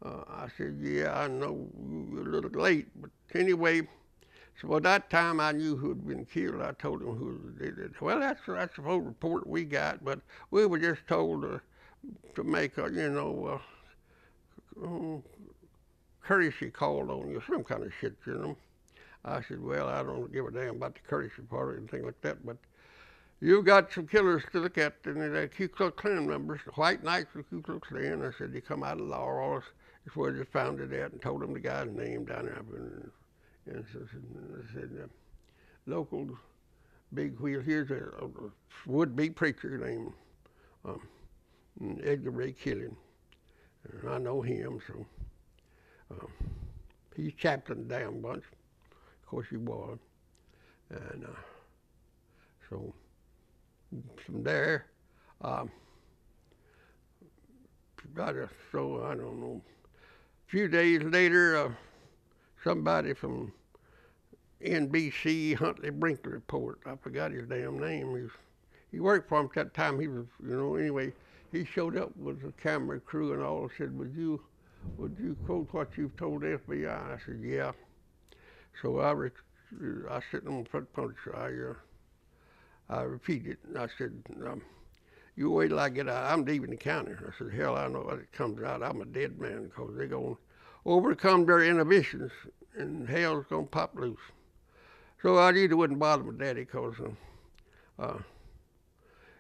I said, yeah, I know you're a little late, but anyway, so by that time I knew who had been killed. I told him who did it. Well, that's the whole report we got, but we were just told to make a, courtesy call on you, some kind of shit, I said, well, I don't give a damn about the courtesy part or anything like that, but you've got some killers to look at, and they're Ku Klux Klan members, the White Knights of Ku Klux Klan. I said, they come out of Laurel. That's where I just found it at, and told them the guy's name down there. And so I said, local big wheel, here's a would-be preacher named Edgar Ray Killian. And I know him, so he's chaplain damn bunch. Of course he was. And so from there, I don't know, a few days later, somebody from NBC, Huntley Brinkley Report, I forgot his damn name. He worked for him at that time. He was, anyway, he showed up with a camera crew and all, said, would you quote what you've told the FBI? I said, yeah. So I sit on the front porch. I repeated, and I said, you wait till I get out. I'm leaving the county. I said, hell, I know when it comes out, I'm a dead man, because they're going to overcome their inhibitions, and hell's going to pop loose. So I really wouldn't bother my daddy, because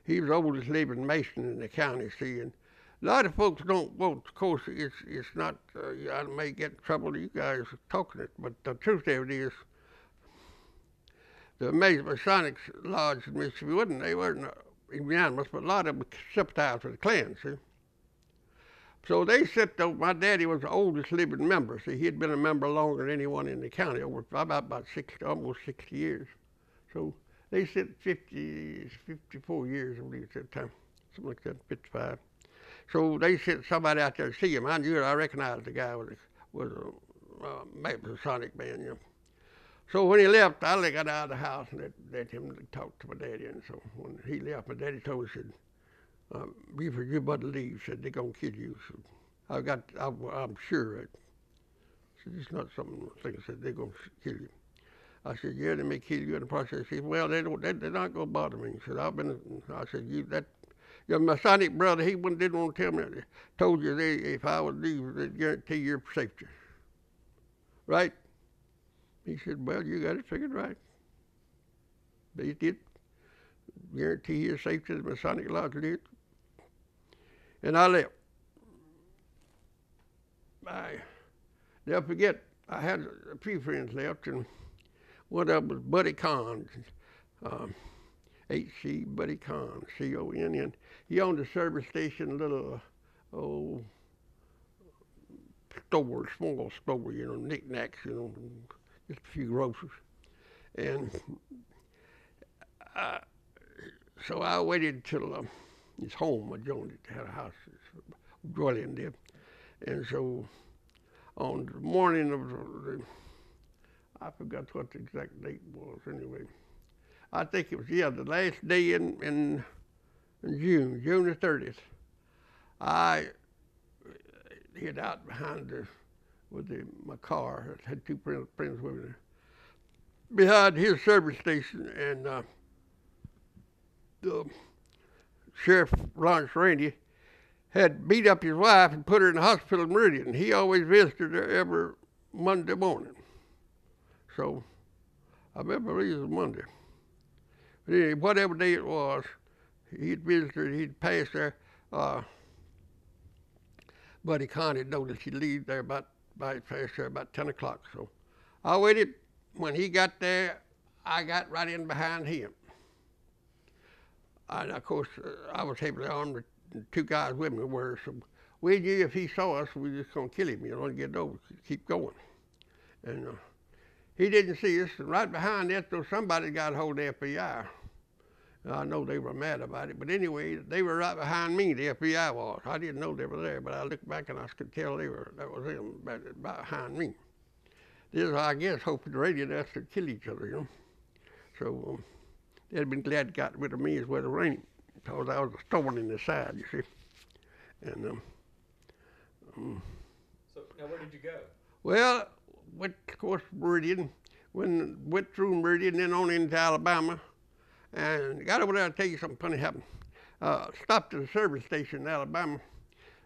he was the oldest living Mason in the county, see, and a lot of folks don't vote. Of course, it's not, I may get in trouble, you guys are talking it, but the truth of it is, the Masonic Lodge in Mississippi they weren't unanimous, but a lot of them sympathized with the Klan, see. So they said, though, my daddy was the oldest living member. See, he had been a member longer than anyone in the county, over about 60, almost 60 years. So they said 54 years, I believe, at that time, something like that, 55. So they sent somebody out there to see him. I recognized the guy was a Masonic man, So when he left, I got out of the house and let him talk to my daddy. And so when he left, my daddy told me, said, Buford, you better leave. Said, they're going to kill you. So I'm sure. I said, it's not something I said, they're going to kill you. I said, yeah, they may kill you in the process. He said, well, they're not going to bother me. He said, I said, your Masonic brother, he didn't want to tell me. Told you if I would leave, they'd guarantee your safety. Right? He said, well, you got it figured right. They did guarantee your safety, the Masonic Lodge did. And I left. I never forget, I had a few friends left, and one of them was Buddy Kahn. H.C. Buddy Conn, C-O-N-N. He owned a service station, a little, store, small store, knickknacks, just a few groceries. And so I waited till his home. I joined it, had a house, dwelling there. And so on the morning of I forgot what the exact date was anyway. I think it was, the last day in June the 30th. I hid out behind my car. I had two friends with me behind his service station, and the Sheriff Lawrence Randy had beat up his wife and put her in the hospital in Meridian. He always visited her every Monday morning. So I believe it was Monday. But anyway, whatever day it was, he'd visit her, he'd pass there. Buddy Conn had noticed he'd leave there about 10 o'clock. So I waited. When he got there, I got right in behind him. And of course, I was heavily armed. The two guys with me were. So we knew if he saw us, we were just going to kill him, and get over, keep going. And he didn't see us. And right behind that, though, somebody got hold of the FBI. I know they were mad about it, but anyway, they were right behind me, the FBI was. I didn't know they were there, but I looked back and I could tell that was them behind me. This, I guess, hoping the radio us to kill each other, So they'd been glad to got rid of me as well as Rainey, because I was a thorn in the side, you see. And so now where did you go? Well, went, of course, Meridian, went through Meridian, then on into Alabama. And got over there, I'll tell you something funny happened. Stopped at a service station in Alabama,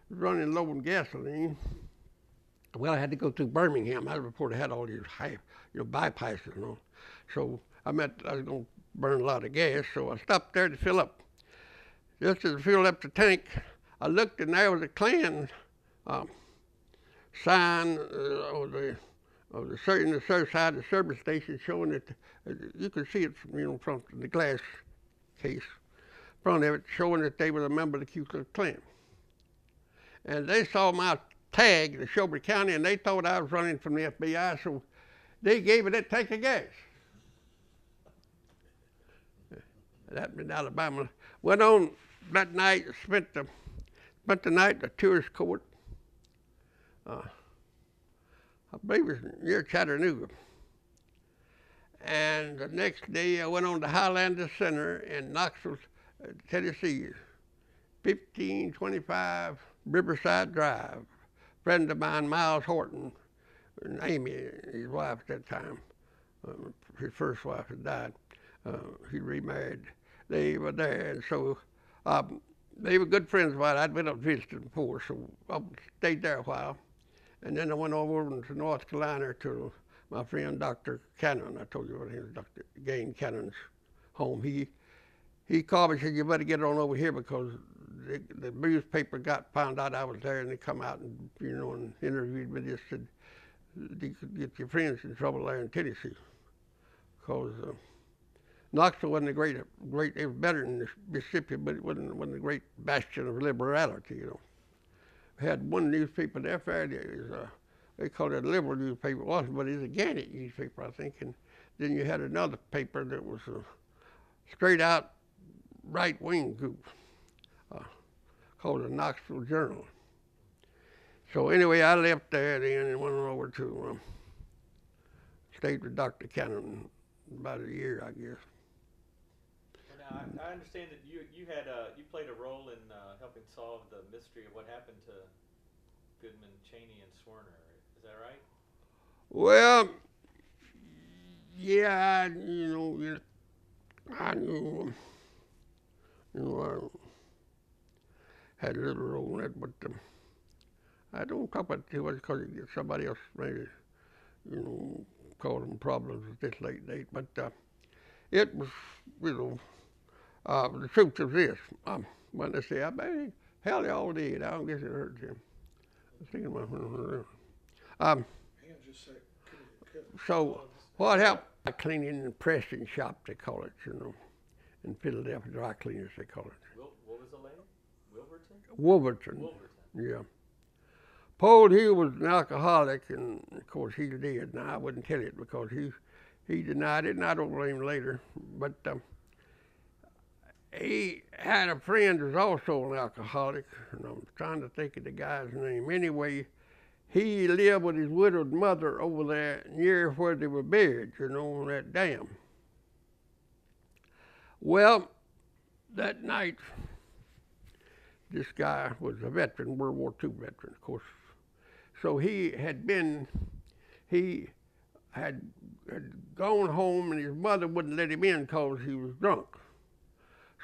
running low on gasoline. Well, I had to go through Birmingham. That was before they had all these bypasses and all. So I was going to burn a lot of gas, so I stopped there to fill up. Just as I filled up the tank, I looked and there was a Klan sign on the south side of the service station showing that you could see it from the glass case, front of it, showing that they were a member of the Ku Klux Klan. And they saw my tag in Shelby County, and they thought I was running from the FBI, so they gave me that tank of gas. That in Alabama. Went on that night, spent the night at the tourist court. I believe it was near Chattanooga. And the next day I went on to Highlander Center in Knoxville, Tennessee, 1525 Riverside Drive. Friend of mine, Miles Horton, and Amy, his wife at that time, his first wife had died. He remarried. They were there, and so they were good friends of mine. I'd been up visiting before, so I stayed there a while. And then I went over to North Carolina to my friend Dr. Cannon. I told you about him, Dr. Gain Cannon's home. He called me and said, you better get on over here because the newspaper found out I was there, and they come out and and interviewed me. Just said, you could get your friends in trouble there in Tennessee. Because Knoxville wasn't a great, it was better than Mississippi, but it wasn't a great bastion of liberality, We had one newspaper there, they called it a liberal newspaper. It wasn't, but it was a Gannett newspaper, I think. And then you had another paper that was a straight out right-wing group called the Knoxville Journal. So anyway, I left there then and went over to stayed with Dr. Cannon about a year, I guess. Well, now I understand that you played a role in helping solve the mystery of what happened to Goodman, Cheney, and Swerner. Is that right? Well, yeah, I knew, I had a little role in it, but I don't talk about it too much because somebody else maybe, causing problems at this late date. But it was, the truth is this. When they say, hell, they all did. I don't guess it hurt him. I was thinking about so what happened? A cleaning and pressing shop, they call it, in Philadelphia, dry cleaners they call it. What was the name? Wilverton? Wolverton. Wolverton. Yeah. Paul, he was an alcoholic, and of course he did. Now I wouldn't tell it because he denied it, and I don't blame him later. But he had a friend who was also an alcoholic, and I'm trying to think of the guy's name. Anyway, he lived with his widowed mother over there near where they were buried, you know, on that dam. Well, that night, this guy was a veteran, World War II veteran, of course. So he had gone home, and his mother wouldn't let him in because he was drunk.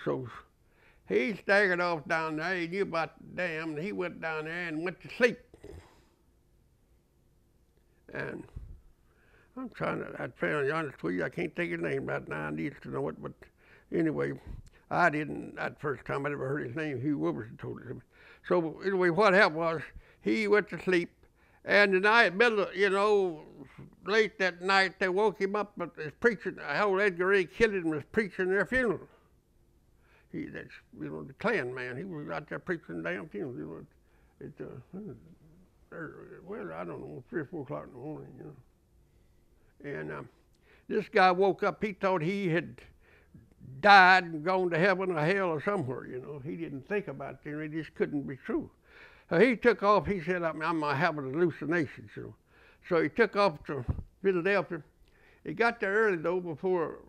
So he staggered off down there. He knew about the dam, and he went down there and went to sleep. And I'm trying to, I'd be honest with you, I can't think his name right now. I need to know it, but anyway, I didn't, that first time I ever heard his name, Hugh Wilberson told it to me. So anyway, what happened was he went to sleep, and the night, late that night, they woke him up, but his preaching, old Edgar A. Killian was preaching their funeral. That's the Klan man. He was out there preaching the damn funeral. Well, I don't know, 3 or 4 o'clock in the morning, And this guy woke up. He thought he had died and gone to heaven or hell or somewhere, He didn't think about it. It just couldn't be true. He took off. He said, I'm having hallucinations, So he took off to Philadelphia. He got there early, though, before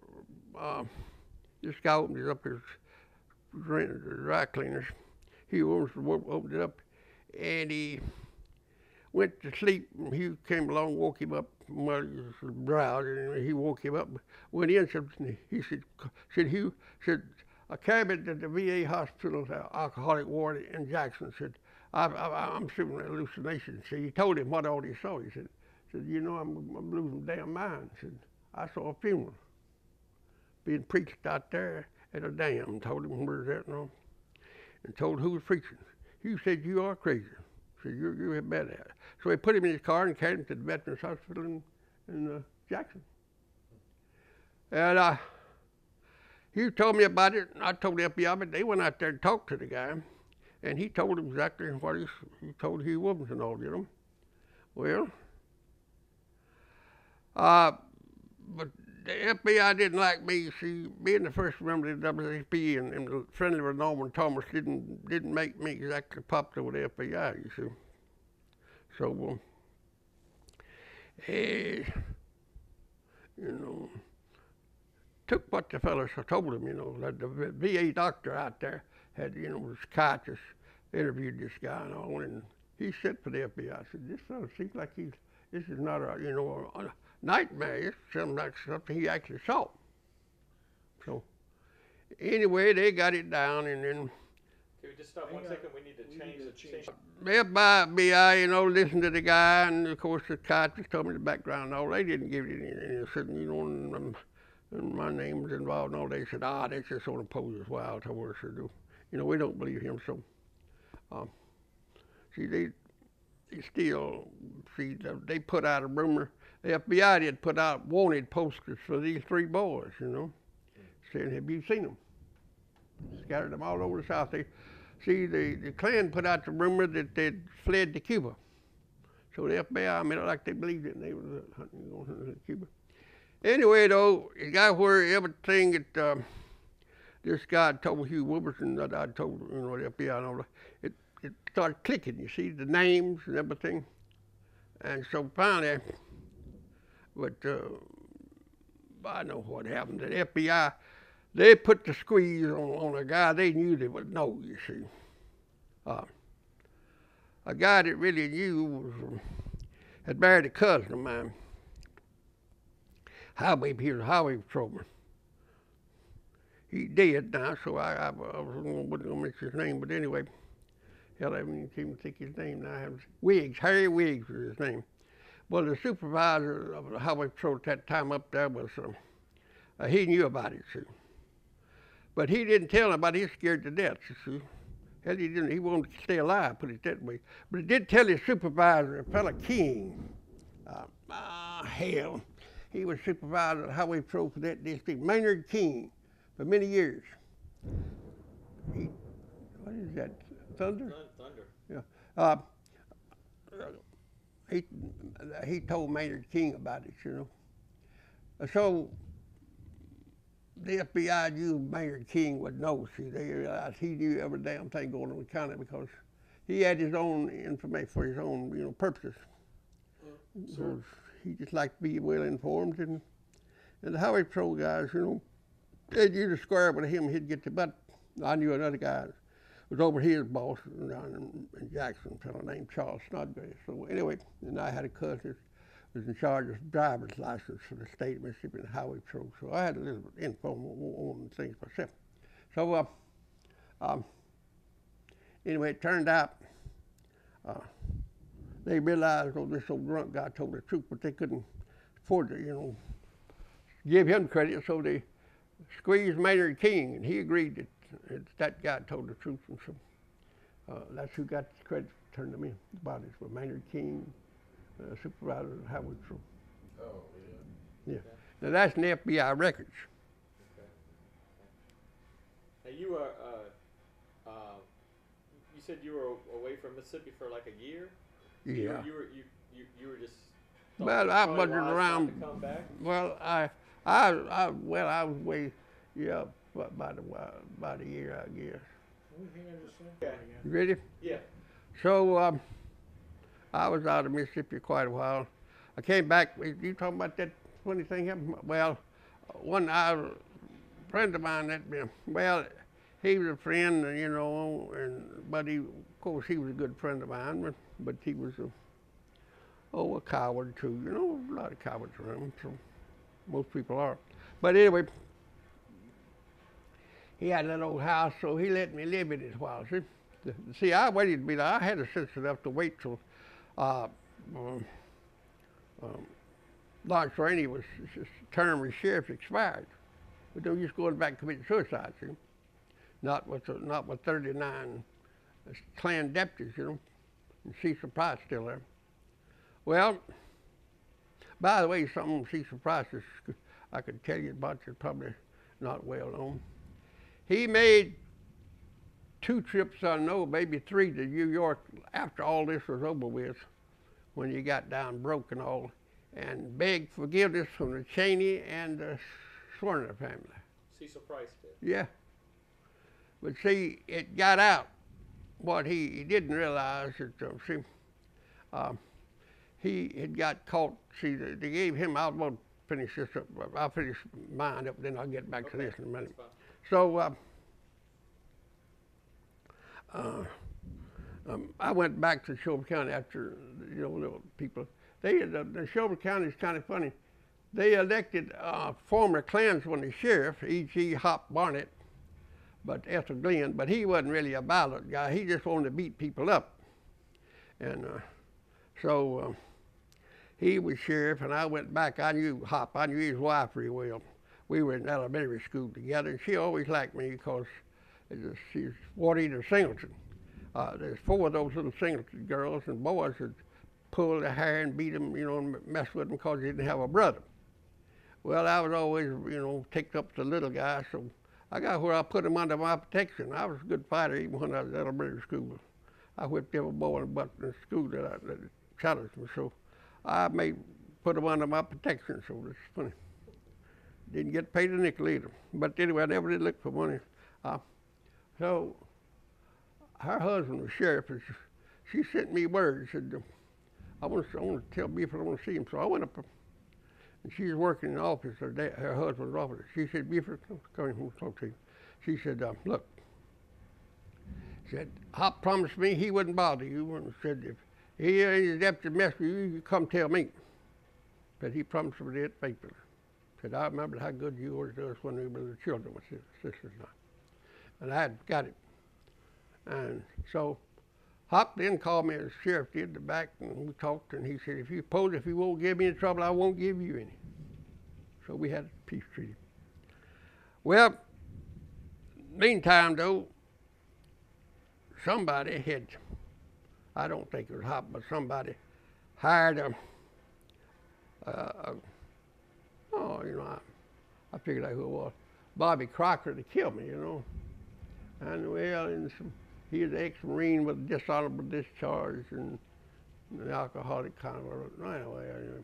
this guy opened up his dry cleaners. He opened it up, and he went to sleep. And he came along, woke him up. Well, he was drowsy, and he woke him up. Went in, he said, Hugh, a cabin at the VA hospital, alcoholic ward in Jackson, said, I'm shooting hallucinations. So he told him what all he saw. He said, I'm losing my damn mind. He said, I saw a funeral being preached out there at a dam. Told him where's that and all, and told who was preaching. He said, you are crazy. He said, you're bad at it. So he put him in his car and carried him to the Veterans Hospital in Jackson. And he told me about it, and I told the FBI, but they went out there and talked to the guy, and he told him exactly what he told Hugh Wilberson and all, Well, but the FBI didn't like me. See, being the first member of the WSP and the friendly with Norman Thomas didn't make me exactly popular with the FBI, you see. So, took what the fellows told him, that the VA doctor out there had, a psychiatrist interviewed this guy and all, and he said for the FBI, I said, this fellow seems like this is not a nightmare. It's something like something he actually saw. So, anyway, they got it down, and then. Can we just stop 1 second? We need to change the change. FBI, listened to the guy, and of course the psychiatrist told me the background and all. They didn't give it any. They said, and my name was involved and all. They said, that's just sort of poses wild. Told us to do. We don't believe him. So, see, they put out a rumor. The FBI did put out wanted posters for these 3 boys, saying, have you seen them? Scattered them all over the South. The Klan put out the rumor that they'd fled to Cuba. So the FBI made it like they believed it, and they were hunting to Cuba. Anyway, though, it got where everything that this guy told Hugh Wilberson, that I told the FBI and all that, it started clicking. You see, the names and everything. And so finally, but I know what happened. The FBI, they put the squeeze on a guy they knew they would know, you see. A guy that really knew had married a cousin of mine. He was a highway patrolman. He dead now, so I wasn't going to mention his name, but anyway, hell, I haven't even think his name now. Wiggs, Harry Wiggs was his name. Well, the supervisor of the highway patrol at that time up there was, he knew about it, see. But he didn't tell anybody. He was scared to death, you see. Hell, he didn't. He wanted to stay alive, put it that way. But he did tell his supervisor, a fella King. Hell, he was supervisor of the highway patrol for that district, Maynard King. for many years. What is that? Thunder? Thunder. Yeah. He told Maynard King about it, you know. So the FBI knew Maynard King would know. See, they realized he knew every damn thing going on in the county because he had his own information for his own, you know, purposes. Sure. He just liked to be well informed, and the highway patrol guys, you know, they'd use a square with him, he'd get the butt. I knew another guy was over his boss down in Jackson, a fellow named Charles Snodgrass. So anyway, and I had a cousin that was in charge of driver's license for the state of Mississippi and highway patrol. So I had a little bit of info on things myself. So anyway, it turned out they realized, oh, this old drunk guy told the truth, but they couldn't afford to, you know, give him credit, so they squeezed Maynard King, and he agreed that that guy told the truth, and so that's who got the credit to turn them in. The bodies were Maynard King, supervisor of highway patrol. Oh, yeah. Yeah. Now that's in the FBI records. Okay. Now you you said you were away from Mississippi for like a year. Yeah. You were just. Well, I wasn't around. To come back? Well, I was away, yeah, about a year, I guess. Okay. You ready? Yeah. So I was out of Mississippi quite a while. I came back. You talking about that funny thing happened? Well, one friend of mine well, he was a friend, you know, but of course, he was a good friend of mine, but he was a coward too. You know, a lot of cowards around, so most people are. But anyway, he had that old house, so he let me live in it a while. See, I waited to be there. I had a sense enough to wait till Lawrence Rainey his term as sheriff expired. But don't just going back and committing suicide, see? Not with 39 Klan deputies, you know, and Cecil Price still there. Well, by the way, something on Cecil Price I could tell you about, it's probably not well known. He made 2 trips, I know, maybe 3 to New York after all this was over with, when he got down broke and all, and begged forgiveness from the Cheney and the Swerner family. Cecil Price did. Yeah. But see, it got out. What he didn't realize that, he had got caught. See, they gave him, I won't finish this up. I'll finish mine up, then I'll get back to this in a minute. So I went back to Shelby County after, you know, the people. The Shelby County is kind of funny. They elected former Klansman as sheriff, E.G. Hop Barnett, but Ethel Glenn, but he wasn't really a violent guy. He just wanted to beat people up. And so he was sheriff, and I went back. I knew Hop. I knew his wife pretty well. We were in elementary school together, and she always liked me because she's Juanita Singleton. There's 4 of those little Singleton girls and boys that pulled their hair and beat them, you know, and mess with them because they didn't have a brother. Well, I was always, you know, ticked up the little guy, so I got where I put him under my protection. I was a good fighter even when I was in elementary school. I whipped every boy in the butt in school that challenged me, so I put him under my protection, so it's funny. Didn't get paid a nickel either. But anyway, I never did look for money. So her husband was sheriff, and she sent me word. She said, I want to tell Buford I want to see him. So I went up, and she was working in the office, her husband's office. She said, Buford, come in and talk to you. She said, look, said, Hop promised me he wouldn't bother you, and said, if he and his deputy mess with you, you come tell me. But he promised me that faithfully. Said, I remember how good you were to us when we were the children, my sisters and I. And I had got it. And so Hop then called me, as the sheriff did, the back, and we talked, and he said, if you won't give me any trouble, I won't give you any. So we had a peace treaty. Well, meantime, though, somebody had, I don't think it was Hop, but somebody hired I figured out who it was, Bobby Crocker to kill me, And well, he was an ex-Marine with a dishonorable discharge and an alcoholic kind of anyway.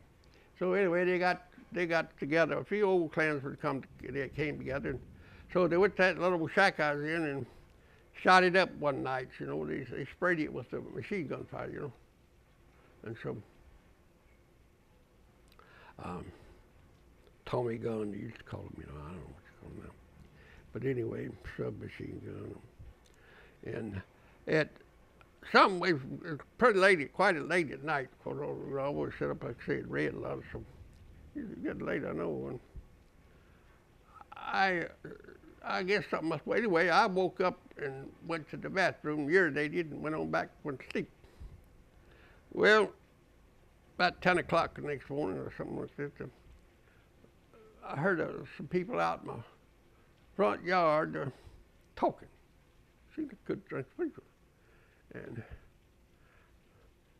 So anyway, they got together. A few old Klansmen they came together. And so they went to that little shack I was in and shot it up one night. They sprayed it with the machine gun fire. And so Tommy gun, they used to call them. I don't know what you call them now. But anyway, submachine gun. And at some way, it's pretty late, quite late at night. Because I always sit up, like I said, read a lot, so it's getting late, I know. And I guess something must. Well, anyway, I woke up and went to the bathroom, urinated, and went on back, went to sleep. Well, about 10 o'clock the next morning or something like that, I heard some people out in my front yard talking. See, they couldn't drink speaker. And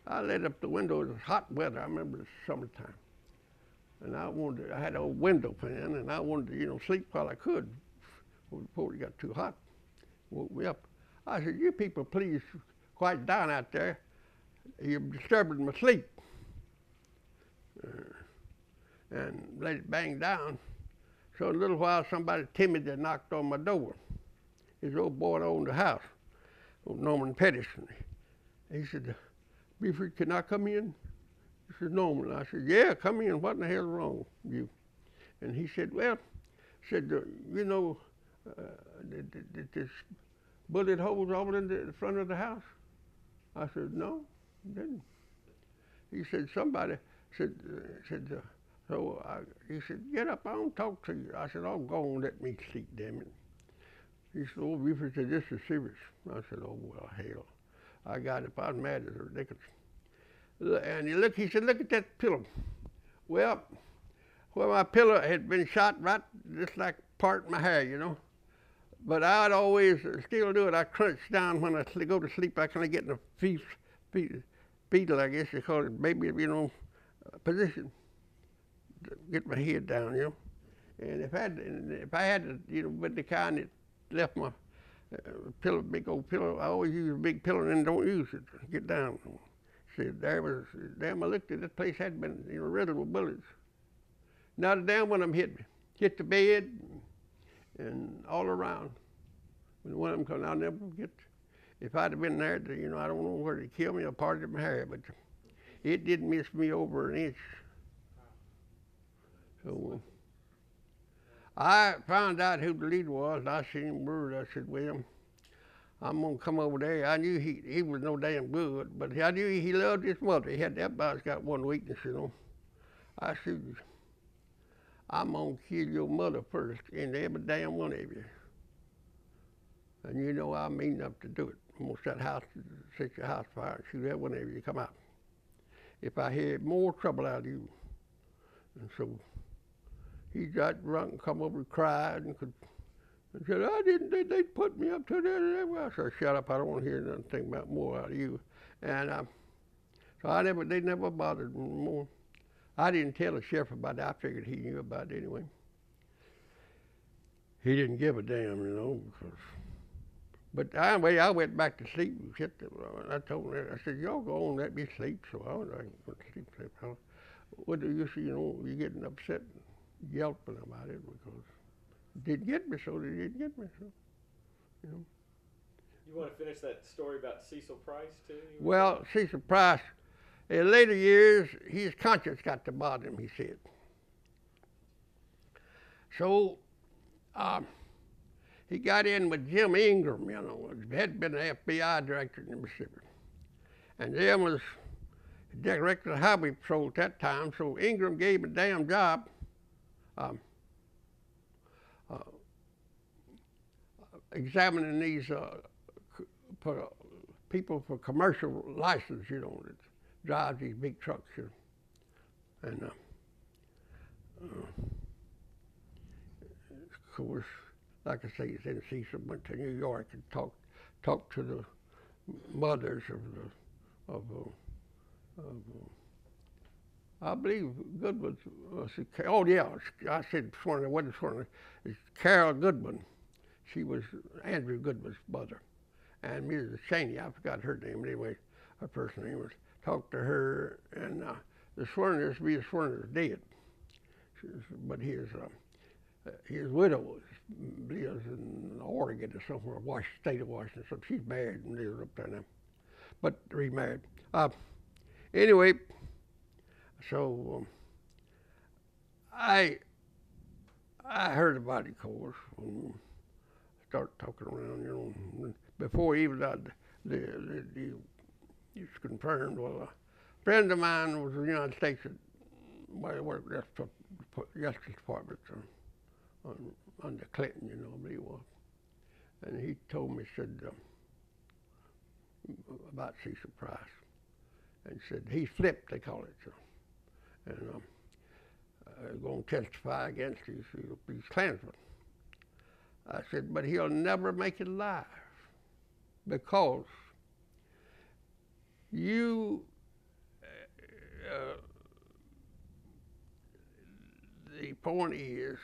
I lit up the window. It was hot weather. I remember the summertime. And I had an old window fan, and I wanted to, sleep while I could before it got too hot. Woke me up. I said, "You people, please quiet down out there. You're disturbing my sleep." And let it bang down. So in a little while, somebody timidly knocked on my door. His old boy that owned the house, old Norman Pettison. He said, "Buford, can I come in?" He said, "Norman." I said, "Yeah, come in. What in the hell's wrong with you?" And he said, "Well," said, did this bullet holes all in the front of the house?" I said, "No, it didn't." He said, "Somebody said, he said, 'Get up, I don't talk to you.' I said, 'Oh, go on, let me sleep, damn it.' He said, 'Oh, Buford said, this is serious.' I said, 'Oh, well, hell. I got it. If I was mad, it's ridiculous.' And he said, 'Look at that pillow.' Well, where my pillow had been shot right just like part of my hair, But I'd always still do it. I crunch down when I go to sleep. I kind of get in a fetal, I guess you call it, baby, position. To get my head down, And if I had to, been the kind that left my pillow, big old pillow, I always use a big pillow and then don't use it. Get down. Said, damn, I looked at this place had been, riddled with bullets. Not a damn one of them hit me. Hit the bed and all around. When one of them come, I'll never forget. If I'd have been there, I don't know where they killed me or parted my hair, but it didn't miss me over an inch. So I found out who the leader was, and I seen him word. I said, "Well, I'm gonna come over there." I knew he was no damn good, but I knew he loved his mother. Everybody's got one weakness, I said, "I'm gonna kill your mother first, and every damn one of you. And I mean enough to do it. I'm gonna set your house fire and shoot every one of you come out. If I hear more trouble out of you." And so he got drunk and come over and cried and said, "I didn't, they put me up to that." I said, "Shut up, I don't want to hear nothing about more out of you." And so they never bothered me more. I didn't tell the sheriff about it. I figured he knew about it anyway. He didn't give a damn, But anyway, I went back to sleep and I told him, I said, "Y'all go on, let me sleep." So I went to sleep. What do you see, you're getting upset and yelping about it because it didn't get me, so they didn't get me, so, You want to finish that story about Cecil Price, too? Well, Cecil Price, in later years, his conscience got to bother him, he said. So, he got in with Jim Ingram, had been an FBI director in Mississippi. And Jim was director of the Highway Patrol at that time, so Ingram gave him a damn job examining these people for commercial license, that drives these big trucks. And of course, like I say, then Cecil went to New York and talked to the mothers of I believe Goodman. Oh yeah, I said Swerner. It wasn't Swerner. It's Carol Goodman. She was Andrew Goodman's mother, and Mrs. Cheney. I forgot her name anyway. Her first name was. Talked to her, and the Swerners. Mrs. Swerner's dead, but his widow lives in Oregon or somewhere, state of Washington. So she's married and lives up there now, but remarried. Anyway, so I heard about it, of course, when I started talking around, before even it's confirmed. Well, a friend of mine was in the United States, well, worked at the Justice Department under Clinton, I believe it was. And he told me, said, about Cecil Price, and said, he flipped, they call it, and going to testify against these Klansmen. I said, but he'll never make it alive, because the point is,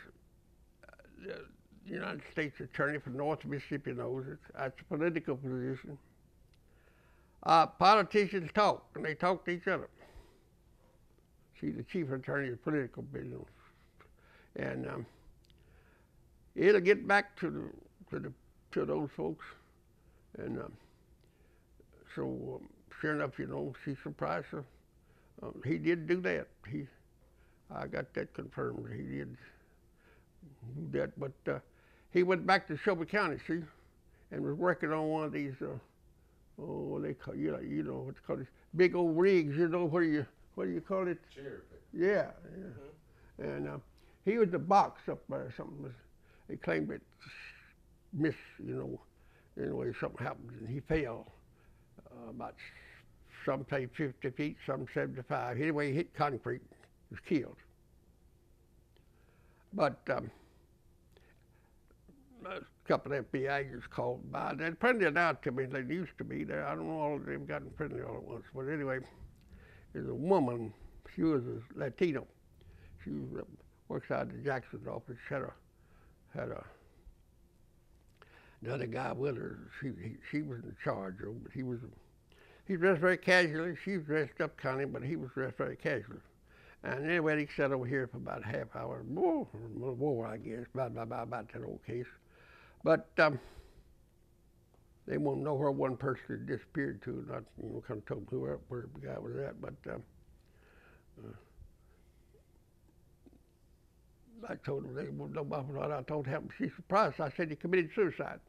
the United States Attorney for North Mississippi knows it. That's a political position. Politicians talk, and they talk to each other. She's the chief attorney of political business, and it'll get back to those folks. And so, sure enough, Cecil Price, he did do that. I got that confirmed. He did do that, but he went back to Shelby County, see, and was working on one of these. They call what's called these big old rigs. What do you call it? Cherry pick. Yeah. Mm-hmm. And he was the box up there or something. They claimed it missed, Anyway, something happened and he fell about some say 50 feet, some 75. Anyway, he hit concrete, was killed. But a couple of FBI agents called by. They printed it out to me. They used to be there. I don't know all of them got printed all at once. But anyway, there's a woman. She was a Latino. She works out of the Jackson's office. Had another guy with her. She was in charge of, but he dressed very casually. She was dressed up kind of, but he was dressed very casually. And anyway, he sat over here for about a half hour, more, I guess, about that old case. But they won't know where one person had disappeared to, not, kind of told where the guy was at. But I told them they won't know about what I told him. She's surprised. I said he committed suicide.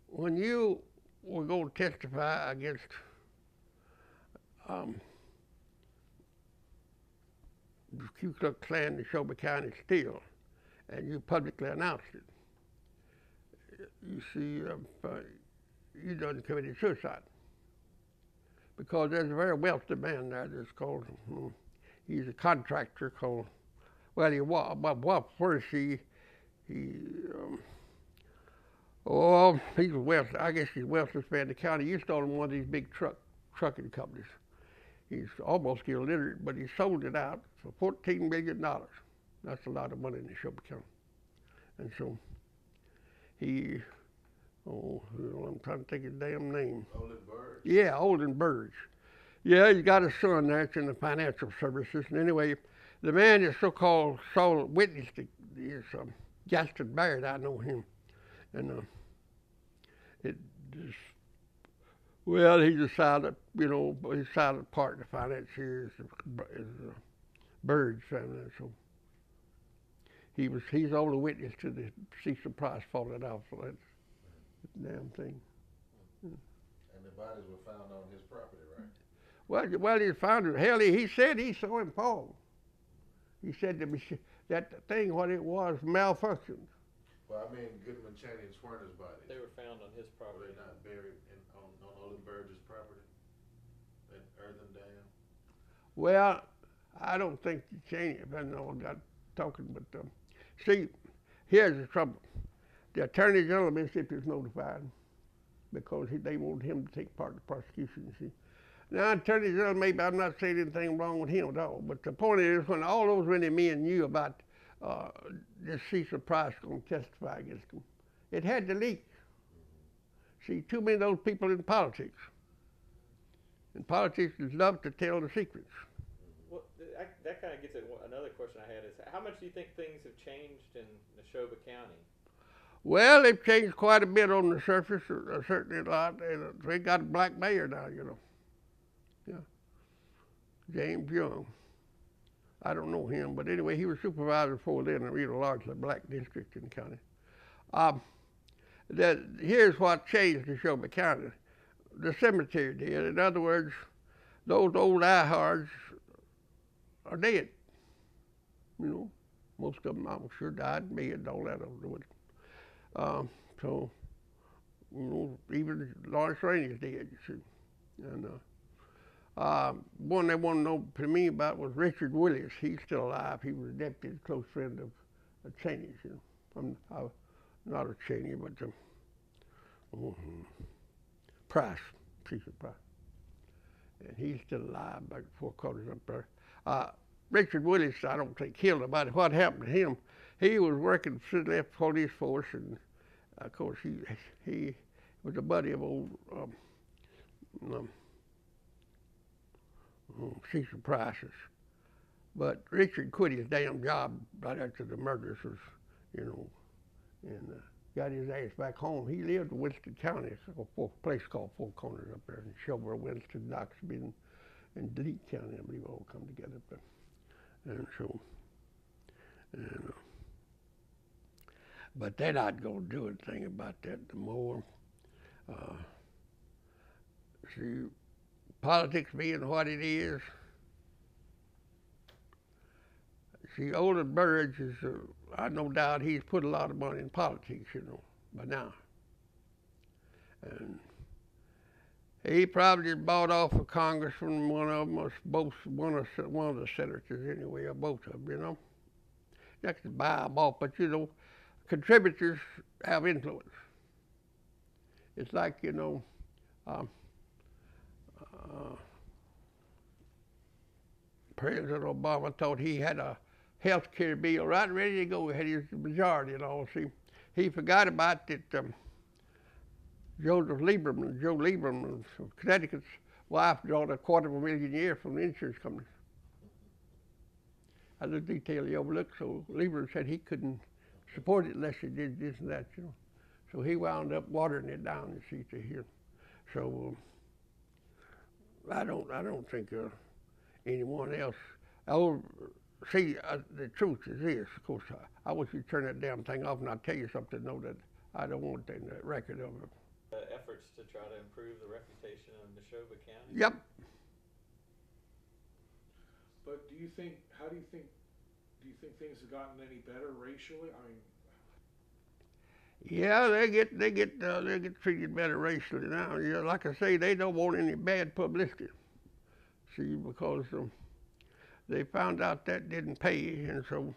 When you were going to testify against the Ku Klux Klan in Shelby County still, and you publicly announced it, you see, you done committed suicide. Because there's a very wealthy man there that's called, he's a contractor called, well, he was first he's wealthy. I guess he's the wealthiest man in the county. He used to own one of these big trucking companies. He's almost illiterate, but he sold it out for $14 million. That's a lot of money in the Shelby County. And so I'm trying to think his damn name. Olden Burge? Yeah, Olden Burge. Yeah, he's got a son there that's in the financial services. And anyway, the man is so-called sole witness is Gaston Barrett. I know him. And he's a silent, he's a silent part of the finance here is Burge family. So he's the only witness to the Cecil Price falling off. So that's the damn thing. And the bodies were found on his property, right? Well, he found it. Hell, he said he saw him fall. He said that thing, what it was, malfunctioned. Well, I mean, Goodman, Cheney, and Swerner's bodies. They were found on his property. Were they not buried on Olden Burge's property? That earthen dam? Well, I don't think Cheney, I know, got talking, but see, here's the trouble. The Attorney General of Mississippi was notified because they wanted him to take part in the prosecution, you see. Now, Attorney General, maybe I'm not saying anything wrong with him at all, but the point is, when all those many men knew about this Cecil Price going to testify against him, it had to leak. See, too many of those people in politics. And politicians love to tell the secrets. Well, that kind of gets at another question I had is, how much do you think things have changed in Neshoba County? Well, they've changed quite a bit on the surface, certainly a lot. They got a black mayor now, you know. Yeah. James Young. I don't know him, but anyway, he was supervisor for then, a real largely black district in the county. Here's what changed Neshoba County. The cemetery did. In other words, those old diehards are dead. You know, most of them, I'm sure, died and dead and all that over it. So, you know, even Lawrence Rainey's dead, you see. And one they want to know to me about was Richard Willis. He's still alive. He was a deputy, close friend of Cheney's. You know, I'm not a Cheney, but Price, Cecil Price, and he's still alive back at 4 Corners up there. Richard Willis, I don't think killed nobody. What happened to him? He was working for the left police force, and of course he was a buddy of old Cecil Price's. But Richard quit his damn job right after the murders was, you know, and got his ass back home. He lived in Winston County, a place called 4 Corners up there in Shelburne, Winston, Knoxville, and Delete County, I believe, all come together up there. And so, but they're not going to do anything about that no more. See, politics being what it is, see, Olin Burridge is, I no doubt he's put a lot of money in politics, you know, by now. And he probably bought off a congressman, one of them, or both, one of the senators anyway, or both of them, you know. You can buy them off, but you know, contributors have influence. It's like, you know, President Obama thought he had a health care bill right ready to go. He had his majority and all. See, he forgot about that Joe Lieberman of Connecticut's wife drawed $250,000 a year from the insurance company. I just detail he overlooked, so Lieberman said he couldn't support it unless he did this and that, you know. So he wound up watering it down, you see, to here. So I don't think anyone else. See, the truth is this, of course, I wish you'd turn that damn thing off and I'll tell you something, know that I don't want that in the record of it. Efforts to try to improve the reputation of Neshoba County? Yep. But do you think things have gotten any better racially? I mean, yeah, they get treated better racially now. Yeah, like I say, they don't want any bad publicity. See, because they found out that didn't pay, and so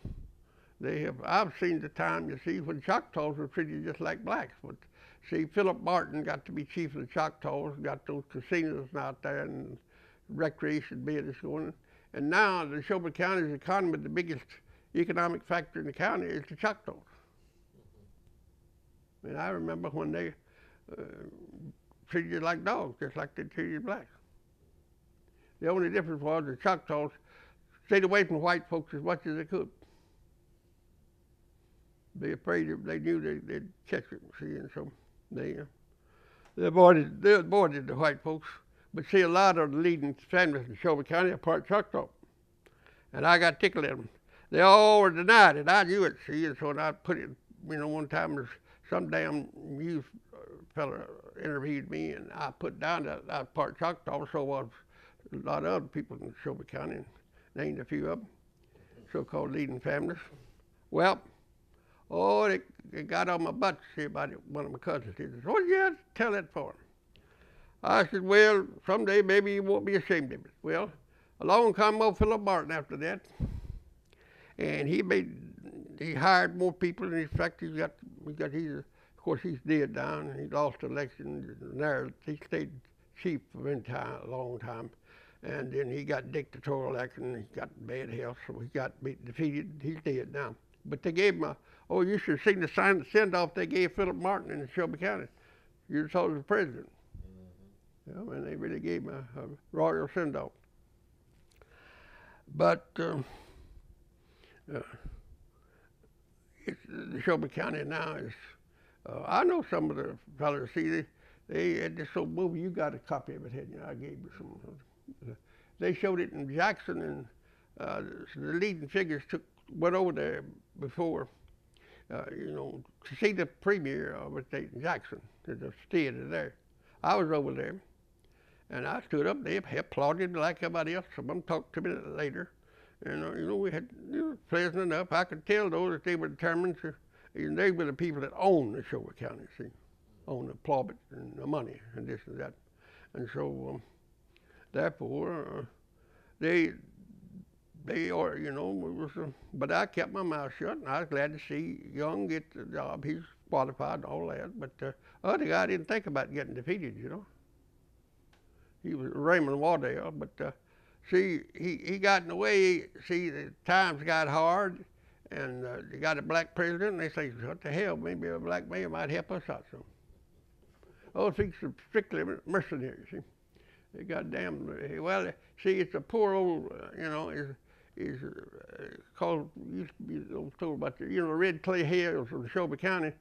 they have. I've seen the time, you see, when Choctaws were treated just like blacks. But see, Philip Martin got to be chief of the Choctaws, got those casinos out there and recreation business going. And now the Neshoba County's economy, the biggest economic factor in the county is the Choctaws. And I remember when they treated you like dogs, just like they treated blacks. The only difference was the Choctaws stayed away from white folks as much as they could. They knew they'd catch it, see, and so they avoided the white folks. But see, a lot of the leading families in Neshoba County are part Choctaw. And I got tickled at them. They all were denied it. I knew it, see, and so I put it, you know, one time there's some damn youth fella interviewed me, and I put down that I was part Choctaw, so was a lot of other people in Neshoba County, and named a few of them, so-called leading families. Well, they got on my butt to see about it. One of my cousins did. What did you have to tell that for? I said, well, someday maybe you won't be ashamed of it. Well, along come old Philip Martin after that, and he hired more people, and in fact, of course, he's dead now, and he lost the election. He chief for a long time. And then he got dictatorial action, he got bad health, so he got defeated. He's dead now. But they gave him you should have seen the send-off they gave Philip Martin in Shelby County. You saw the president. Mm-hmm. And they really gave him a royal send-off. But the Shelby County now is, I know some of the fellas, see, they had this old movie, you got a copy of it, hadn't you? I gave you some. They showed it in Jackson, and the leading figures went over there before, to see the premiere of it in Jackson, at the theater there. I was over there, and I stood up there, applauded like everybody else. Someone talked to me later, and we had pleasant enough. I could tell though that they were determined to. They were the people that owned the Shelby County, see, owned the profit and the money and this and that, and so. Therefore, they but I kept my mouth shut, and I was glad to see Young get the job. He's qualified and all that, but the other guy didn't think about getting defeated, He was Raymond Wardell, but see, he got in the way. See, the times got hard, and they got a black president, and they say, what the hell, maybe a black man might help us out some. Oh, it's strictly mercenaries, see. Goddamn, well, see, it's a poor old, is called, used to be told about the, red clay hills of Shelby County.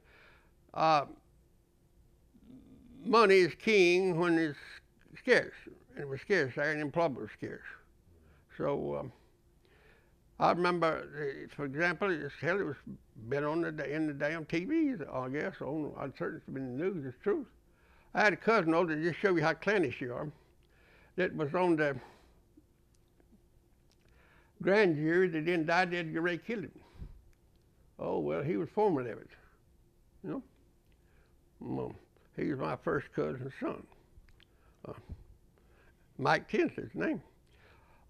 Money is king when it's scarce, and it was scarce there, and employment was scarce. So, I remember, for example, it was been on in the damn TV, I guess, I'd certainly been in the news, it's true. I had a cousin, to just show you how clannish you are. That was on the grand jury that indicted Edgar Ray killed him. Oh, well, he was foreman of it, He was my first cousin's son. Mike Ten's his name.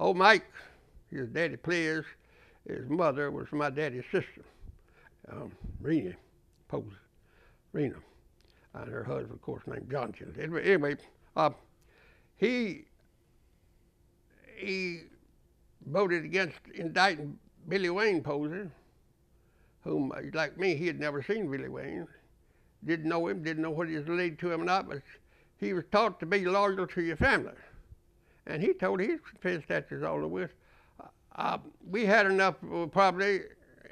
Oh, Mike, his daddy plays. His mother was my daddy's sister, Rena Posey. Rena. And her husband, of course, named John Ten's. Anyway, he voted against indicting Billy Wayne Posey, whom, like me, he had never seen Billy Wayne, didn't know him, didn't know what he was related to him or not, but he was taught to be loyal to your family. And he told his confessed that was all the with. We had enough, probably,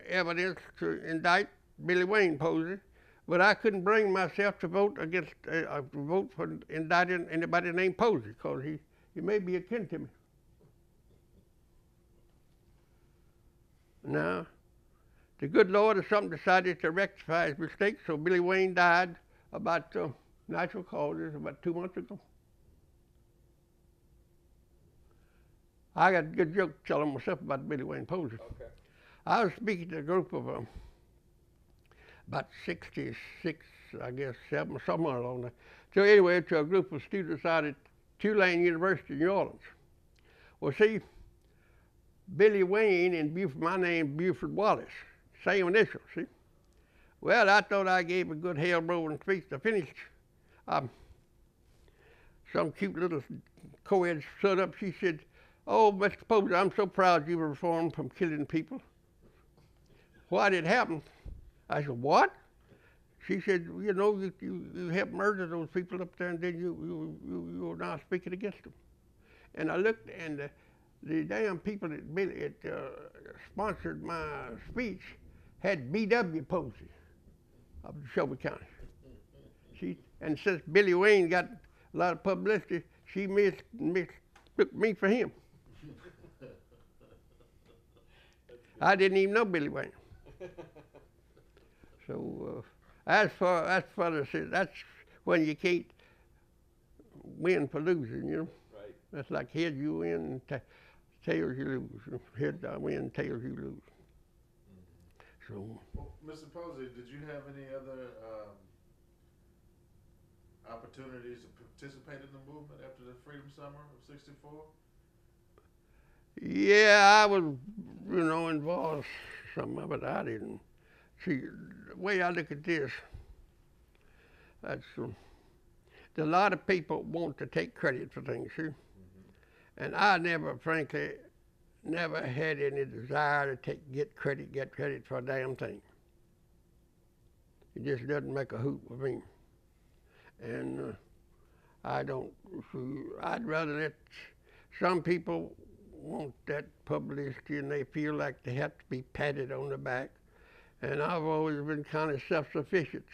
evidence to indict Billy Wayne Posey, but I couldn't bring myself to vote for indicting anybody named Posey, because he may be akin to me. Now, the good Lord or something decided to rectify his mistake, so Billy Wayne died about natural causes about 2 months ago. I got a good joke to tell them myself about Billy Wayne Posey. Okay. I was speaking to a group of about 66, I guess, 7, somewhere along there. So anyway, to a group of students out at Tulane University in New Orleans. Well, see, Billy Wayne and Buford, my name Buford Wallace, same initials, see? Well, I thought I gave a good hell-rolling speech. I finished. Some cute little co-ed stood up. She said, "Oh, Mr. Posey, I'm so proud you were reformed from killing people." Why did it happen? I said, "What?" She said, you helped murder those people up there, and then you were now speaking against them. And I looked, and the damn people that sponsored my speech had B.W. Posey of Shelby County. And since Billy Wayne got a lot of publicity, she mistook me for him. I didn't even know Billy Wayne. So that's when you can't win for losing, Right. That's like heads you win, tails you lose. Heads I win, tails you lose. Mm-hmm. So. Well, Mr. Posey, did you have any other opportunities to participate in the movement after the Freedom Summer of '64? Yeah, I was, involved some of it. I didn't. See, the way I look at this, that's a lot of people want to take credit for things, see? And I never, frankly, never had any desire to get credit for a damn thing. It just doesn't make a hoot with me. And I don't, I'd rather let some people want that publicity and they feel like they have to be patted on the back. And I've always been kind of self-sufficient.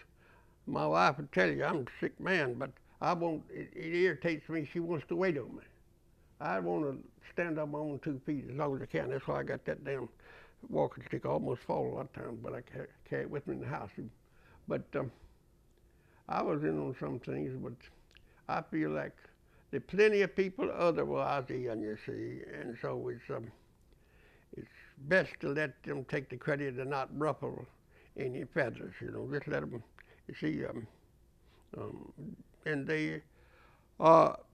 My wife would tell you I'm a sick man, but it irritates me. She wants to wait on me. I want to stand up on 2 feet as long as I can. That's why I got that damn walking stick. I almost fall a lot of times, but I carry it with me in the house. But I was in on some things, but I feel like there are plenty of people otherwise than you see, and so it's best to let them take the credit and not ruffle any feathers. You know, just let them. You see, and they well,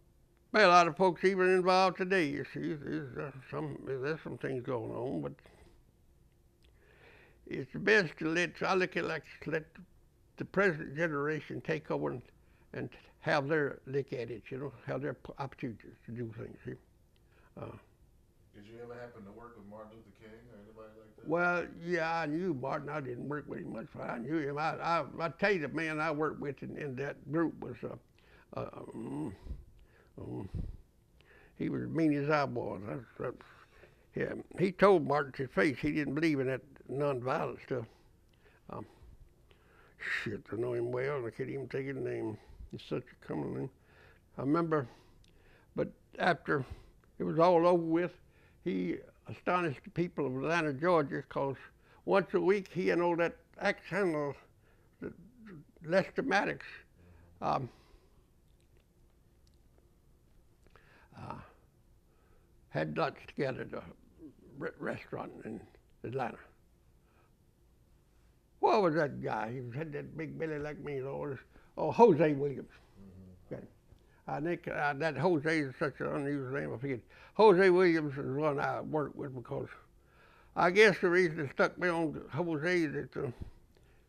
a lot of folks even involved today. You see, there's some things going on, but it's best to I look at it like let the present generation take over and have their lick at it. You know, have their opportunities to do things. See. Did you ever happen to work with Martin Luther King or anybody like that? Well, yeah, I knew Martin. I didn't work with him much, but I knew him. I tell you, the man I worked with in that group was he was as mean as I was. Yeah, he told Martin to his face he didn't believe in that nonviolent stuff. Shit, I know him well, and I can't even take his name. It's such a common name. I remember, but after it was all over with, he astonished the people of Atlanta, Georgia, because once a week he and all that axe handler, Lester Maddox, had lunch together at a restaurant in Atlanta. What was that guy? He had that big belly like me, Lord. Oh, Jose Williams. Okay. I think that Jose is such an unusual name. I forget. Jose Williams is one I worked with because I guess the reason it stuck me on Jose is that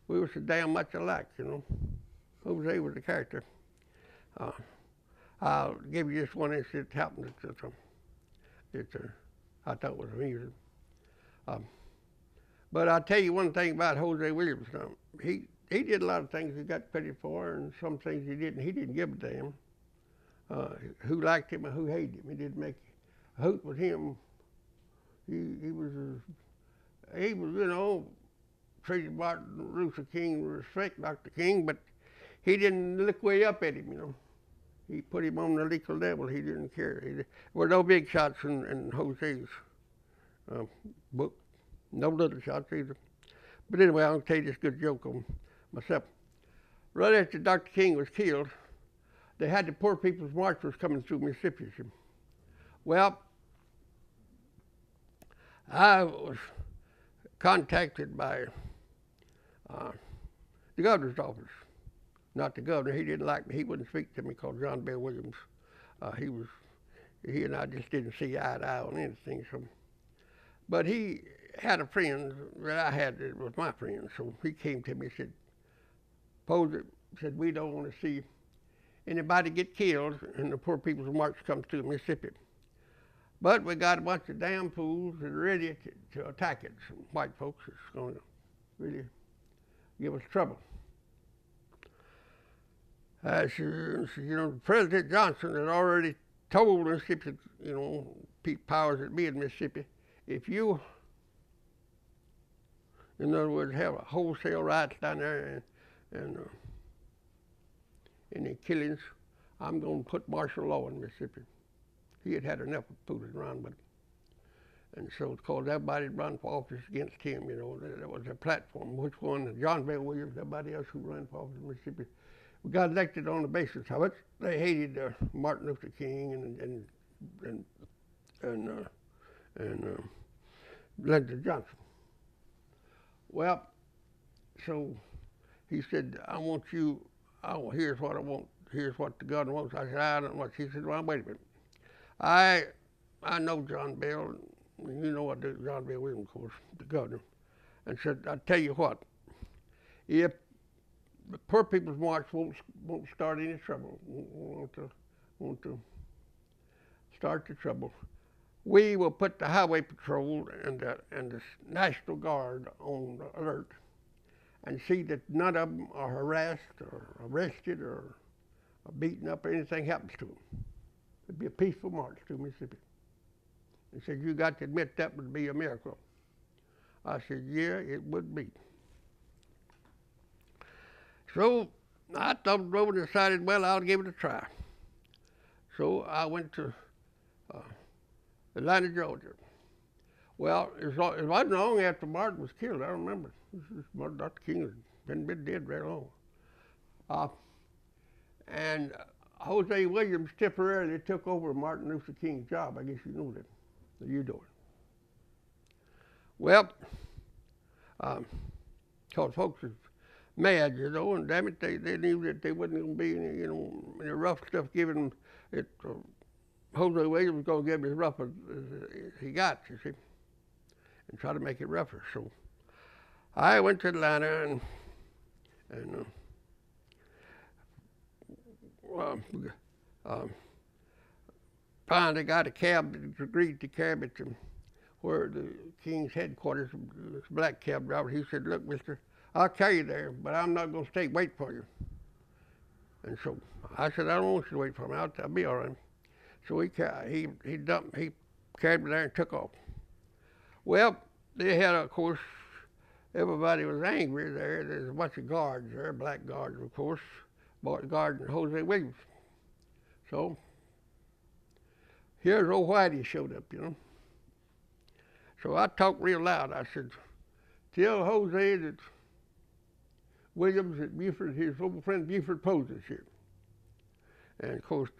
we were so damn much alike, you know. Jose was a character. I'll give you just one incident that happened that I thought was amusing. But I'll tell you one thing about Jose Williams. He did a lot of things he got credit for, and some things he didn't. He didn't give a damn who liked him or who hated him. He didn't make a hoot with him. He was, you know, treated Martin Luther King with respect, Dr. King, but he didn't look way up at him, you know. He put him on the legal level. He didn't care. There were no big shots in Jose's book. No little shots either. But anyway, I'll tell you this good joke on myself. Right after Dr. King was killed, they had the Poor People's March was coming through Mississippi. Well, I was contacted by the governor's office. Not the governor. He didn't like me. He wouldn't speak to me called John Bell Williams. He and I just didn't see eye to eye on anything. So, but he had a friend that I had that was my friend. So he came to me and said, Posey, said, we don't want to see anybody get killed and the Poor People's March comes through Mississippi. But we got a bunch of damn fools that are ready to attack it. Some white folks that's going to really give us trouble. You know, President Johnson had already told Mississippi, you know, powers that be in Mississippi, if you, in other words, have a wholesale riots down there and any killings, I'm going to put martial law in Mississippi. He had had enough of fooling around, but and so it's called everybody run for office against him. You know, that was their platform. Which one? John Bell Williams, everybody else who ran for office in Mississippi. We got elected on the basis how much they hated Martin Luther King and Lyndon Johnson. Well, so he said, here's what I want. Here's what the governor wants. I said, I don't know what. He said, well, wait a minute. I know John Bell, and you know what John Bell Williams, of course, the governor, and said, I'll tell you what, if the poor people's march won't start any trouble. Want to start the trouble. We will put the highway patrol and the National Guard on alert and see that none of them are harassed or arrested or beaten up or anything happens to them. It'd be a peaceful march through Mississippi. He said, you got to admit that would be a miracle. I said, yeah, it would be. So I thought it over and decided, well, I'll give it a try. So I went to Atlanta, Georgia. Well, it wasn't long after Martin was killed. I remember. Martin Luther King hadn't been dead very long. And Jose Williams temporarily took over Martin Luther King's job. I guess you know that. You do it. Well, because folks was mad, you know, and damn it, they knew that they wasn't going to be any rough stuff given it. Jose Williams was going to give it as rough as he got, you see, and try to make it rougher. So I went to Atlanta and finally got a cab that agreed to carry me to where the King's headquarters, this black cab driver. He said, look, mister, I'll carry you there, but I'm not going to stay wait for you. And so I said, I don't want you to wait for me. I'll be all right. So he carried me there and took off. Well, they had, of course, everybody was angry there. There's a bunch of guards there, black guards, of course, guarding Jose Williams. So here's old Whitey showed up, you know. So I talked real loud. I said, tell Jose that Williams at Buford, his old friend Buford Posey's here. And of course,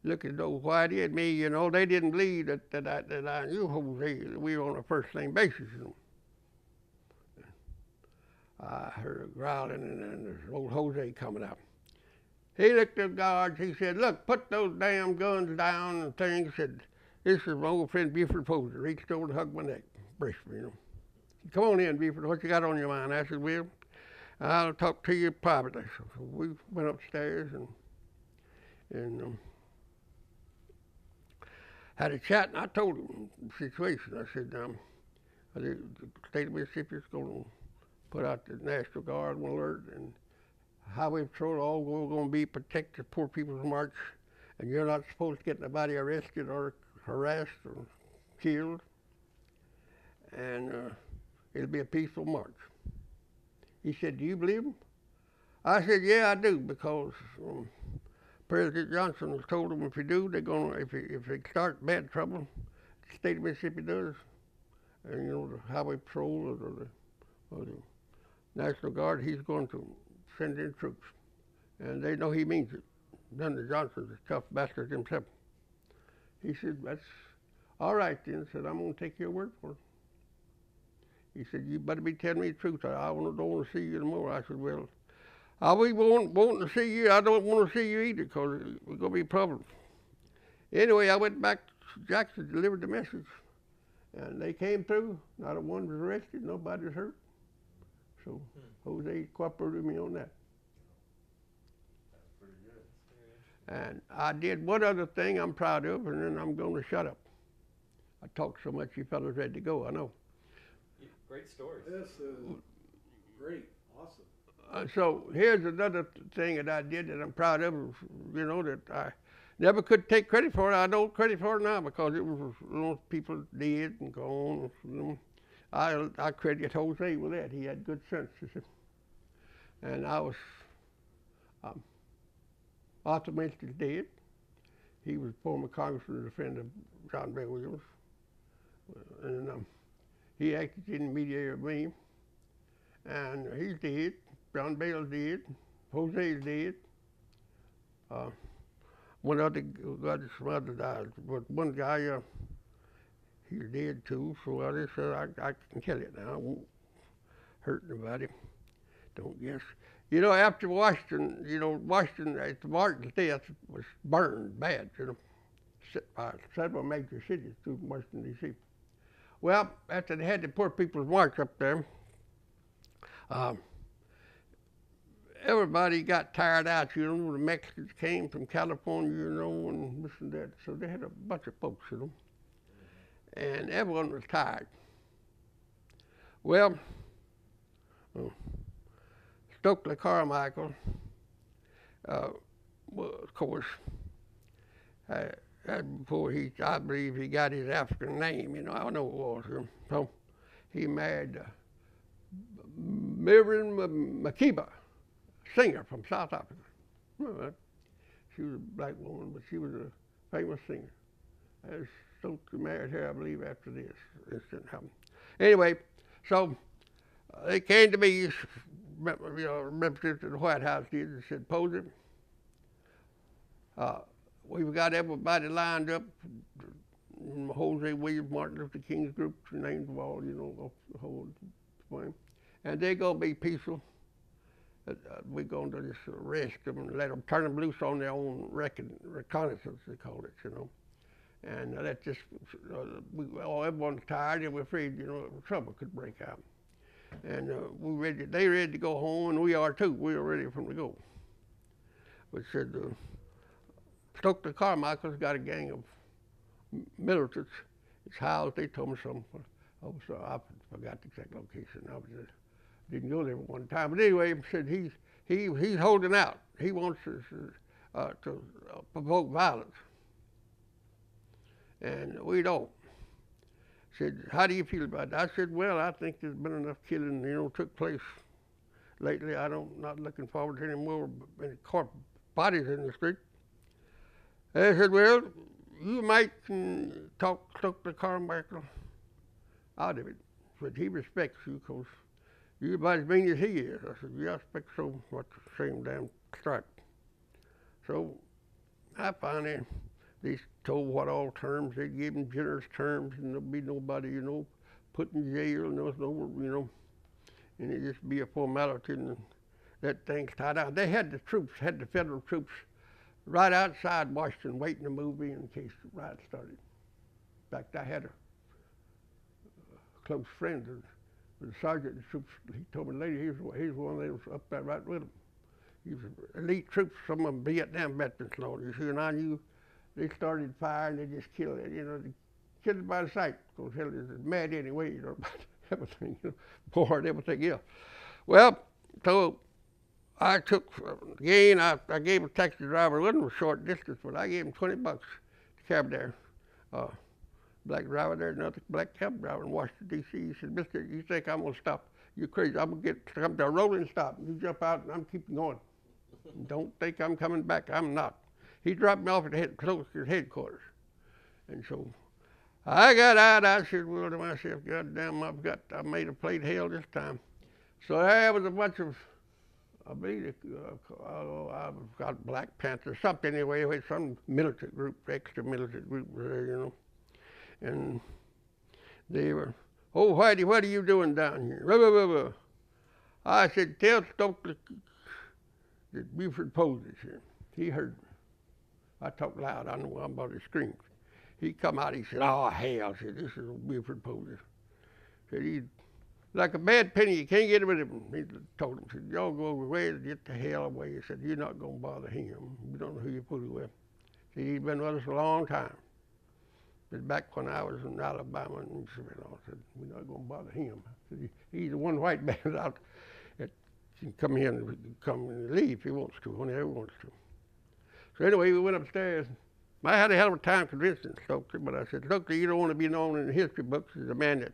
looking at old Whitey and me, you know, they didn't believe that I knew Jose, that we were on a first name basis, you know. I heard a growling and there's old Jose coming out. He looked at the guards, he said, look, put those damn guns down and things. Said, this is my old friend Buford Posey. Reached over and hugged my neck, braced me, you know. Come on in, Buford, what you got on your mind? I said, well, I'll talk to you privately. So we went upstairs and had a chat, and I told him the situation. I said, the state of Mississippi is going to put out the National Guard on alert, and Highway Patrol all going to be protect the poor people's march, and you're not supposed to get nobody arrested or harassed or killed, and it'll be a peaceful march. He said, do you believe him? I said, yeah, I do, because President Johnson has told them if you do, they're going to, if they start bad trouble, the state of Mississippi does, and you know, the Highway Patrol or the National Guard, he's going to send in troops. And they know he means it. Senator Johnson's a tough bastard himself. He said, that's all right then. Said, I'm going to take your word for it. He said, you better be telling me the truth. I don't want to see you anymore. I said, well, I'll be wanting to see you. I don't want to see you either because it's going to be a problem. Anyway, I went back to Jackson, delivered the message. And they came through. Not a one was arrested. Nobody was hurt. So Jose cooperated with me on that. That's pretty good. And I did one other thing I'm proud of, and then I'm going to shut up. I talked so much you fellas ready to go, I know. Great stories. This is great. Awesome. So here's another thing that I did that I'm proud of, you know, that I never could take credit for it. I don't credit for it now because it was, you know, people did and gone. You know. I credit Jose with that. He had good sense. And I was, Arthur Minster's dead. He was former congressman and a friend of John Bell Williams. And he acted in the mediator with me. And he's dead. John Bell's dead. Jose's dead. One other, some other died. But one guy, he's dead too, so I just said I can kill it now. I won't hurt nobody. Don't guess. You know, after Washington, after Martin's death was burned bad, you know, by several major cities through Washington, D.C. Well, after they had the poor people's march up there, everybody got tired out, you know. The Mexicans came from California, you know, and this and that. So they had a bunch of folks, you know. And everyone was tired. Well, Stokely Carmichael, well, of course, before I believe he got his African name, you know, I know it was. So he married Miriam Makeba, singer from South Africa. Well, she was a black woman, but she was a famous singer. As Stokely married her, I believe, after this incident happened. Anyway, so they came to me, you know, representatives of the White House did, and said, Posey, we've got everybody lined up, Jose Williams, Martin Luther King's group, names of all, you know, the whole thing. And they're going to be peaceful. We're going to just arrest them and let them turn them loose on their own reconnaissance, they call it, you know. And that just, everyone's tired and we're afraid, you know, trouble could break out. And they ready to go home, and we are too. We are ready for them to go. But said, Stokely Carmichael's got a gang of militants. It's housed, they told me something. I forgot the exact location. Didn't go there one time. But anyway, he said he's holding out. He wants us to provoke violence. And we don't. Said, how do you feel about that? I said, well, I think there's been enough killing, you know, took place lately. Not looking forward to any more bodies in the street. And I said, well, you might talk Stokely Carmichael out of it. But he respects you because you're about as mean as he is. I said, yeah, I respect so much the same damn stripe. So I finally, they told what all terms, they gave them generous terms, and there'll be nobody, you know, put in jail, and there was no, you know, and it just be a formality, and that thing's tied out. They had the federal troops right outside Washington waiting to move in case the riot started. In fact, I had a close friend with the sergeant of the troops. He told me later he was one that was up there right with them. He was elite troops, some of them Vietnam veterans, Lord. You see, and I knew they started firing, they just killed it, you know, they killed it by the sight, because hell is mad anyway, you know, about everything, you know, poor and everything else. Well, so I took, again, I gave a taxi driver, it wasn't a short distance, but I gave him $20 to cab there. Black driver there, another black cab driver in Washington, D.C. He said, mister, you think I'm going to stop? You're crazy. I'm going to come to a rolling stop. You jump out and I'm keeping going. Don't think I'm coming back. I'm not. He dropped me off at close to his headquarters. And so I got out. I said, well, to myself, God damn, I made a plate of hell this time. So there was a bunch of, I believe, I've got Black Panther, something anyway, some militant group, extra militant group was there, you know. And they were, oh, Whitey, what are you doing down here? Blah, blah, blah, blah. I said, tell Stokely that Buford Posey's here. He heard me. I talked loud. I know I'm about to scream. He come out. He said, oh, hell. I said, this is Buford Posey. Said, he's like a bad penny. You can't get rid of him. He told him, said, y'all go away and get the hell away. He said, you're not going to bother him. You don't know who you put it with. Said, he's been with us a long time. But back when I was in Alabama, and I said, we're not going to bother him. I said, he's the one white man out that can come in and come and leave if he wants to, whenever he wants to. So anyway, we went upstairs. I had a hell of a time convincing Stokely, but I said, Stokely, you don't want to be known in the history books as the man that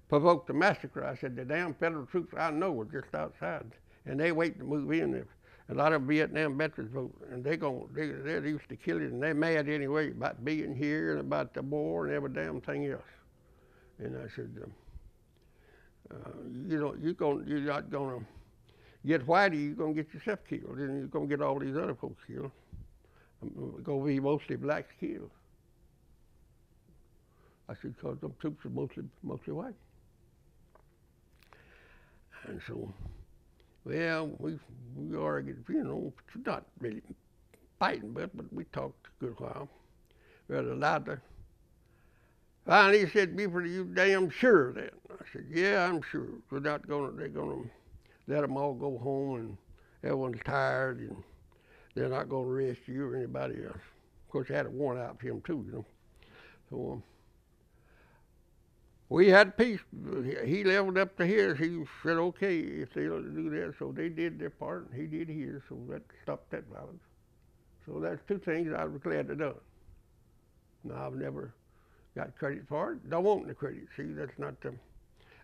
provoked the massacre. I said, the damn federal troops I know were just outside, and they waiting to move in. A lot of Vietnam veterans vote, and they're used to killing, and they're mad anyway about being here and about the war and every damn thing else. And I said, you're not gonna get Whitey, you're gonna get yourself killed, and you're gonna get all these other folks killed. Gonna be mostly blacks killed. I said, because them troops are mostly white. And so, well, we argued, you know, not really fighting, but we talked a good while, rather loudly. Finally, he said, Buford, are you damn sure of that? I said, yeah, I'm sure. They're gonna let them all go home everyone's tired and they're not going to arrest you or anybody else. Of course, they had a warrant out for him too, you know. So we had peace. He leveled up to his. He said, okay, if they'll do that. So they did their part, and he did his. So that stopped that violence. So that's two things I was glad to do. Now, I've never got credit for it. Don't want the credit. See, that's not the,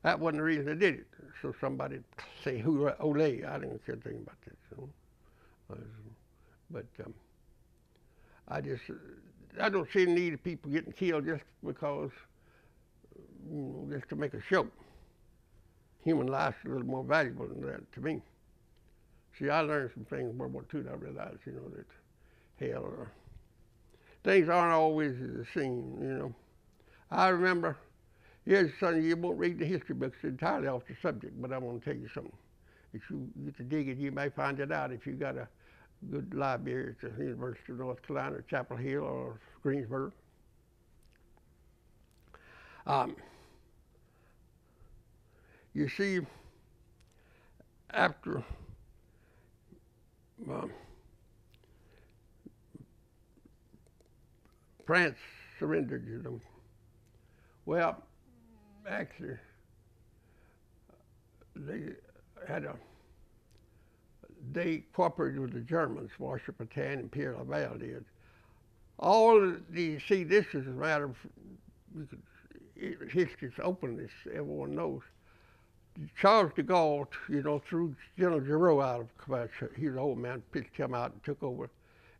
that wasn't the reason I did it. So somebody say, who, ole, I didn't care anything about that. So, but I don't see the need of people getting killed just because, you know, just to make a show. Human life's a little more valuable than that to me. See, I learned some things in World War II that I realized, you know, that hell, things aren't always the same, you know. I remember, here's something, you won't read the history books entirely off the subject, but I want to tell you something. If you get to dig it, you may find it out if you got a good library at the University of North Carolina, or Chapel Hill, or Greensboro. You see, after France surrendered, you know, well, actually, they cooperated with the Germans, Marshal Pétain and Pierre Laval did. See, this is a matter of, history's open, this everyone knows. Charles de Gaulle, you know, threw General Giraud out of Quebec. He was an old man, pitched him out and took over.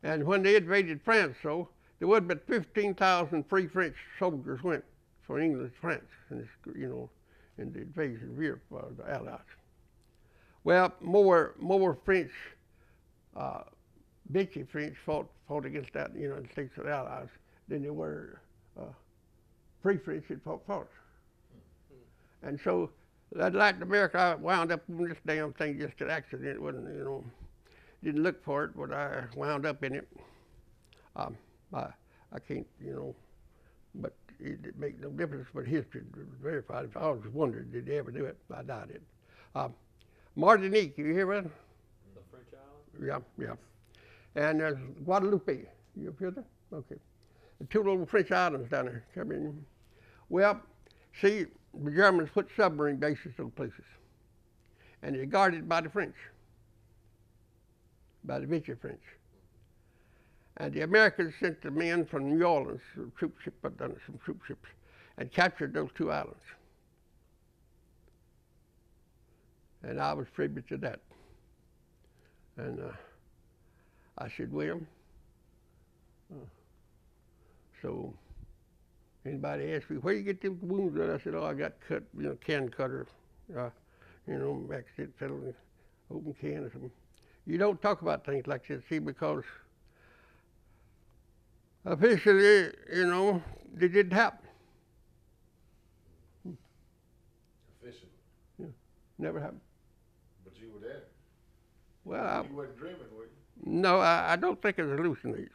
And when they invaded France, so there was but 15,000 free French soldiers went from England to France, and you know, in the invasion of Europe by the Allies. Well, more French, bitchy French fought against that, the United States and the Allies than there were free French that fought for us. And so Latin America, I wound up in this damn thing just an accident. It wasn't, you know, didn't look for it, but I wound up in it. I can't, you know, but it make no difference. But history verified it. I always wondered, did they ever do it? I doubt it. Martinique, you hear about it? The French island? Yeah. And Guadeloupe, you ever hear that? Okay. The two little French islands down there. Come in. Well, see, the Germans put submarine bases in places, and they're guarded by the French, by the Vichy French. And the Americans sent the men from New Orleans, some troop ships, and captured those two islands. And I was privy to that. And I said, well, so anybody asked me, where you get them wounds at? I said, oh, I got cut, you know, can cutter, you know, accident, fell in an open can or something. You don't talk about things like that, see, because officially, you know, they didn't happen. Officially? Yeah, never happened. But you were there. Well, you weren't dreaming, were you? No, I don't think it's hallucinating.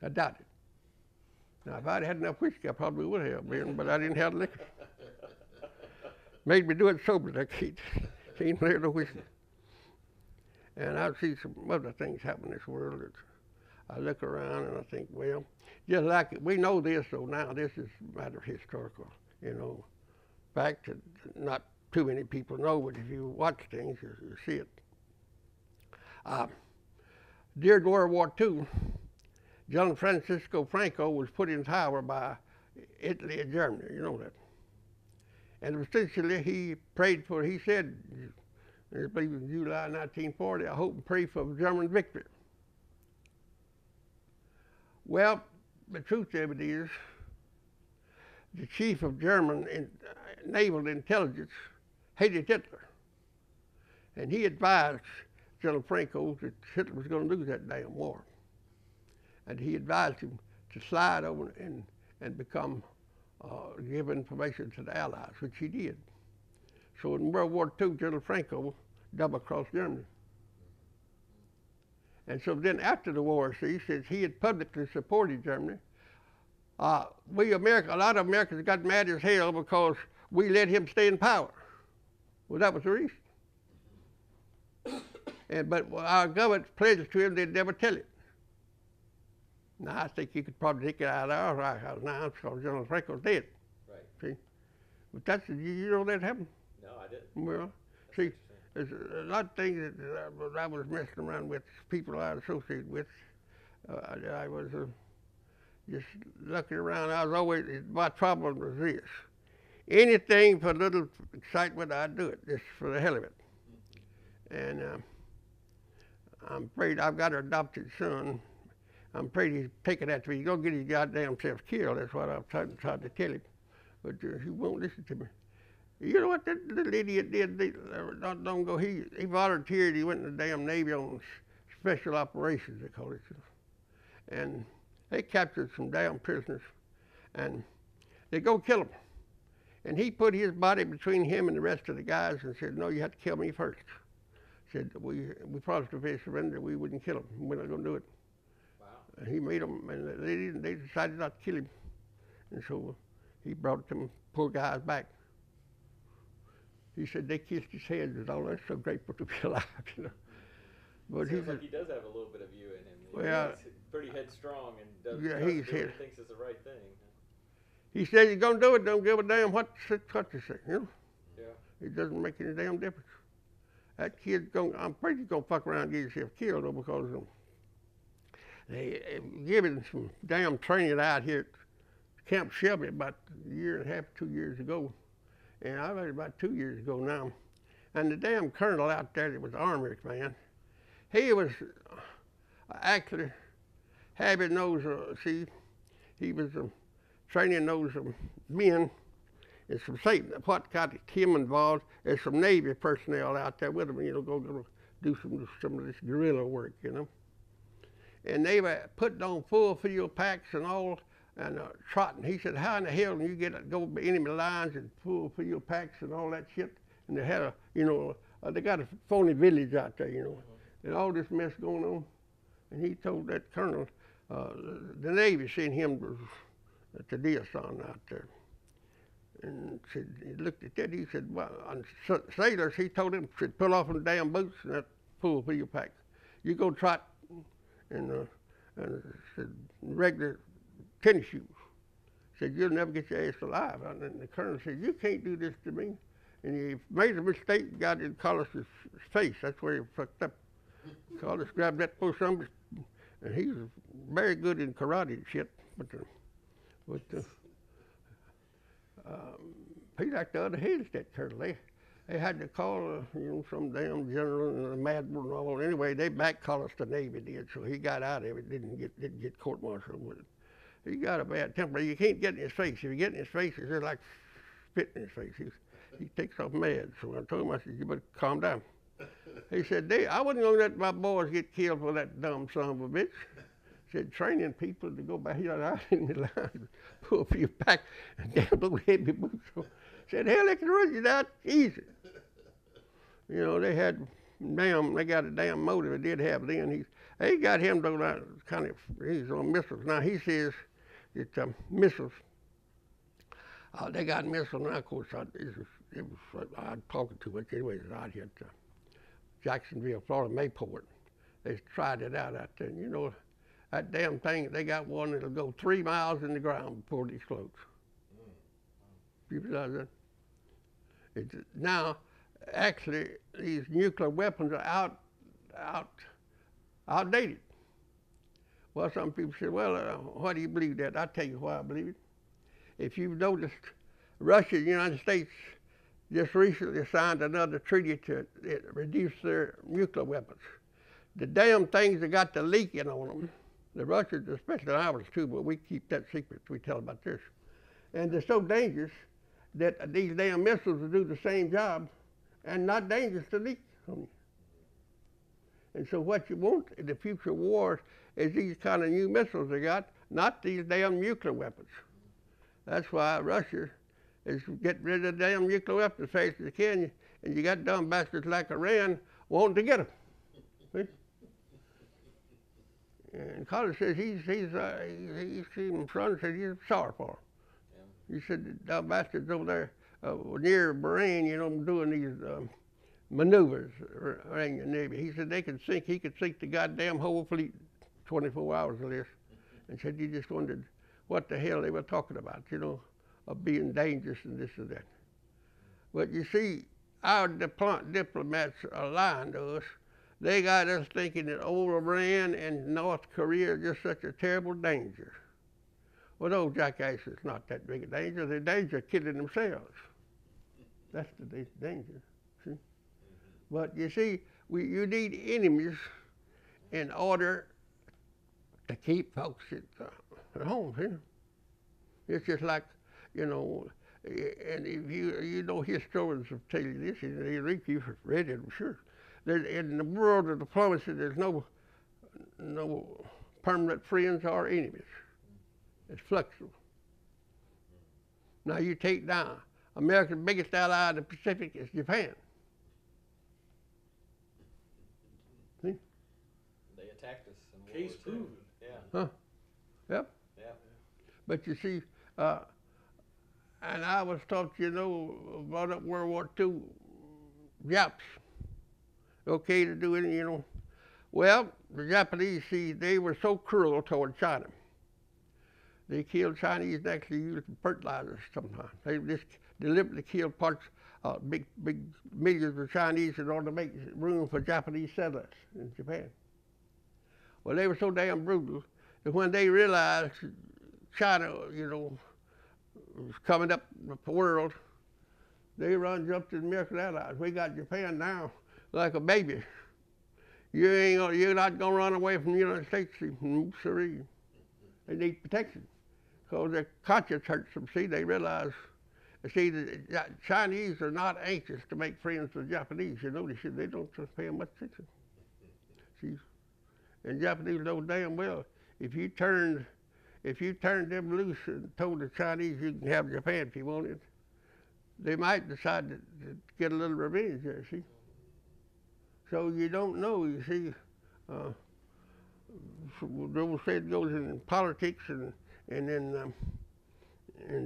I doubt it. Now, if I'd had enough whiskey, I probably would have been, but I didn't have liquor. Made me do it sober. I can't wear no whiskey. And I see some other things happen in this world that I look around and I think, well, just like we know this, so now this is a matter of historical, you know, fact that not too many people know, but if you watch things, you see it. During World War II, John Francisco Franco was put in power by Italy and Germany, you know that. And essentially he prayed for, he said, I believe in July 1940, I hope and pray for German victory. Well, the truth of it is, the chief of German naval intelligence hated Hitler. And he advised General Franco that Hitler was going to lose that damn war. And he advised him to slide over and become, give information to the Allies, which he did. So in World War II, General Franco double-crossed Germany. And so then after the war, see, since he had publicly supported Germany, a lot of Americans got mad as hell because we let him stay in power. Well, that was the reason. But our government pledged to him they'd never tell it. Now, I think you could probably take it out of our house now because General Franco's dead. Right. See? But that's, you know that happened? No, I didn't. Well, That's see, interesting. there's a lot of things that I was messing around with, people I associated with. I was just looking around. I was always, my problem was this. Anything for a little excitement, I'd do it, just for the hell of it. And I'm afraid I've got an adopted son. I'm afraid he's taking after me. He's going to get his goddamn self killed. That's what I've tried to tell him. But he won't listen to me. You know what that little idiot did not long ago? He volunteered. He went in the damn Navy on special operations, they call it. And they captured some damn prisoners. And they go kill him. And he put his body between him and the rest of the guys and said, no, you have to kill me first. Said, we promised if they surrendered, we wouldn't kill him. We're not going to do it. Wow. And he made them, and they decided not to kill him. And so he brought them poor guys back. He said they kissed his head and all that. So grateful to be alive, you know. But seems like he does have a little bit of you in him. Well, he's pretty headstrong and does yeah, do he's what he thinks is the right thing. He said he's gonna do it. Don't give a damn what they say, you know. Yeah. It doesn't make any damn difference. That kid's I'm afraid he's gonna fuck around and get himself killed though, because they given some damn training out here at Camp Shelby about a year and a half, 2 years ago. And I was about 2 years ago now. And the damn colonel out there that was the Army man, he was actually having those, he was training those men and some Satan. What got him involved is some Navy personnel out there with him, you know, go do some of this guerrilla work, you know. And they were putting on full field packs and all, and trotting. He said, how in the hell can you go enemy lines and full field packs and all that shit? And they had they got a phony village out there, you know, and all this mess going on. And he told that colonel, the Navy sent him to Deason out there. And said, he looked at that, he said, well, on sailors, he told him, said, pull off them damn boots and that full field pack. You go trot and said, regular tennis shoes. Said, you'll never get your ass alive. And then the colonel said, you can't do this to me. And he made a mistake, got in Collis's face. That's where he fucked up. Collis grabbed that poor son, and he was very good in karate and shit. But he like the other heads, that colonel. They had to call, some damn general and a mad one and all. Anyway, they back Collis the Navy did, so he got out of it. Didn't get court-martialed with it. He got a bad temper. You can't get in his face. If you get in his face, it's just like spitting in his face. He takes off mad. So I told him, I said, you better calm down. He said, I wasn't going to let my boys get killed for that dumb son of a bitch. He said, training people to go back here out in the line, pull for your back, and damn those heavy boots. So said, hell, they can run you down easy. You know, they got a damn motive. They did have then. They got him doing that kind of, he's on missiles. Now he says that missiles, they got missiles now. Of course, I'm talking too much anyway. It's out here at Jacksonville, Florida, Mayport. They tried it out there. And you know, that damn thing, they got one that'll go 3 miles in the ground before it explodes. You realize that? Now, actually, these nuclear weapons are outdated. Well, some people say, well, why do you believe that? I'll tell you why I believe it. If you've noticed, Russia and the United States just recently signed another treaty to reduce their nuclear weapons. The damn things that got the leaking on them, the Russians, especially ours too, but we keep that secret. We tell about this. And they're so dangerous that these damn missiles will do the same job and not dangerous to leak on you. And so what you want in the future wars is these kind of new missiles they got, not these damn nuclear weapons. That's why Russia is getting rid of the damn nuclear weapons as fast as they can, and you got dumb bastards like Iran wanting to get them. See? And Collis says he's seen him son, said he's sorry for him. Yeah. He said the dumb bastards over there near Bahrain, doing these maneuvers around the Navy. He said he could sink the goddamn whole fleet 24 hours or less. And said you just wondered what the hell they were talking about, of being dangerous and this and that. But you see, our diplomats are lying to us. They got us thinking that old Iran and North Korea are just such a terrible danger. Well, those jackasses not that big a danger. They're danger killing themselves. That's the danger. See? But you see, you need enemies in order to keep folks at home. See? It's just like, and if you know historians will tell you this, you've read it, I'm sure. In the world of diplomacy, there's no permanent friends or enemies. It's flexible. Now you take down America's biggest ally in the Pacific is Japan. See? They attacked us in World Case War II. proven. Yeah. Huh? Yep. Yeah. But you see, and I was taught, about up World War II, Japs. Okay to do anything, Well, the Japanese, see, they were so cruel toward China. They killed Chinese and actually used fertilizers sometimes. They just deliberately killed big millions of Chinese in order to make room for Japanese settlers in Japan. Well, they were so damn brutal that when they realized China, was coming up with the world, they jumped to the American Allies. We got Japan now like a baby. You're not gonna run away from the United States, sorry. They need protection because their conscience hurts them. See, they realize. See, the Chinese are not anxious to make friends with the Japanese. They don't pay them much attention. See, and Japanese know damn well if you turned them loose and told the Chinese you can have Japan if you wanted, they might decide to get a little revenge there. See. So you don't know, you see. The old saying goes in politics and in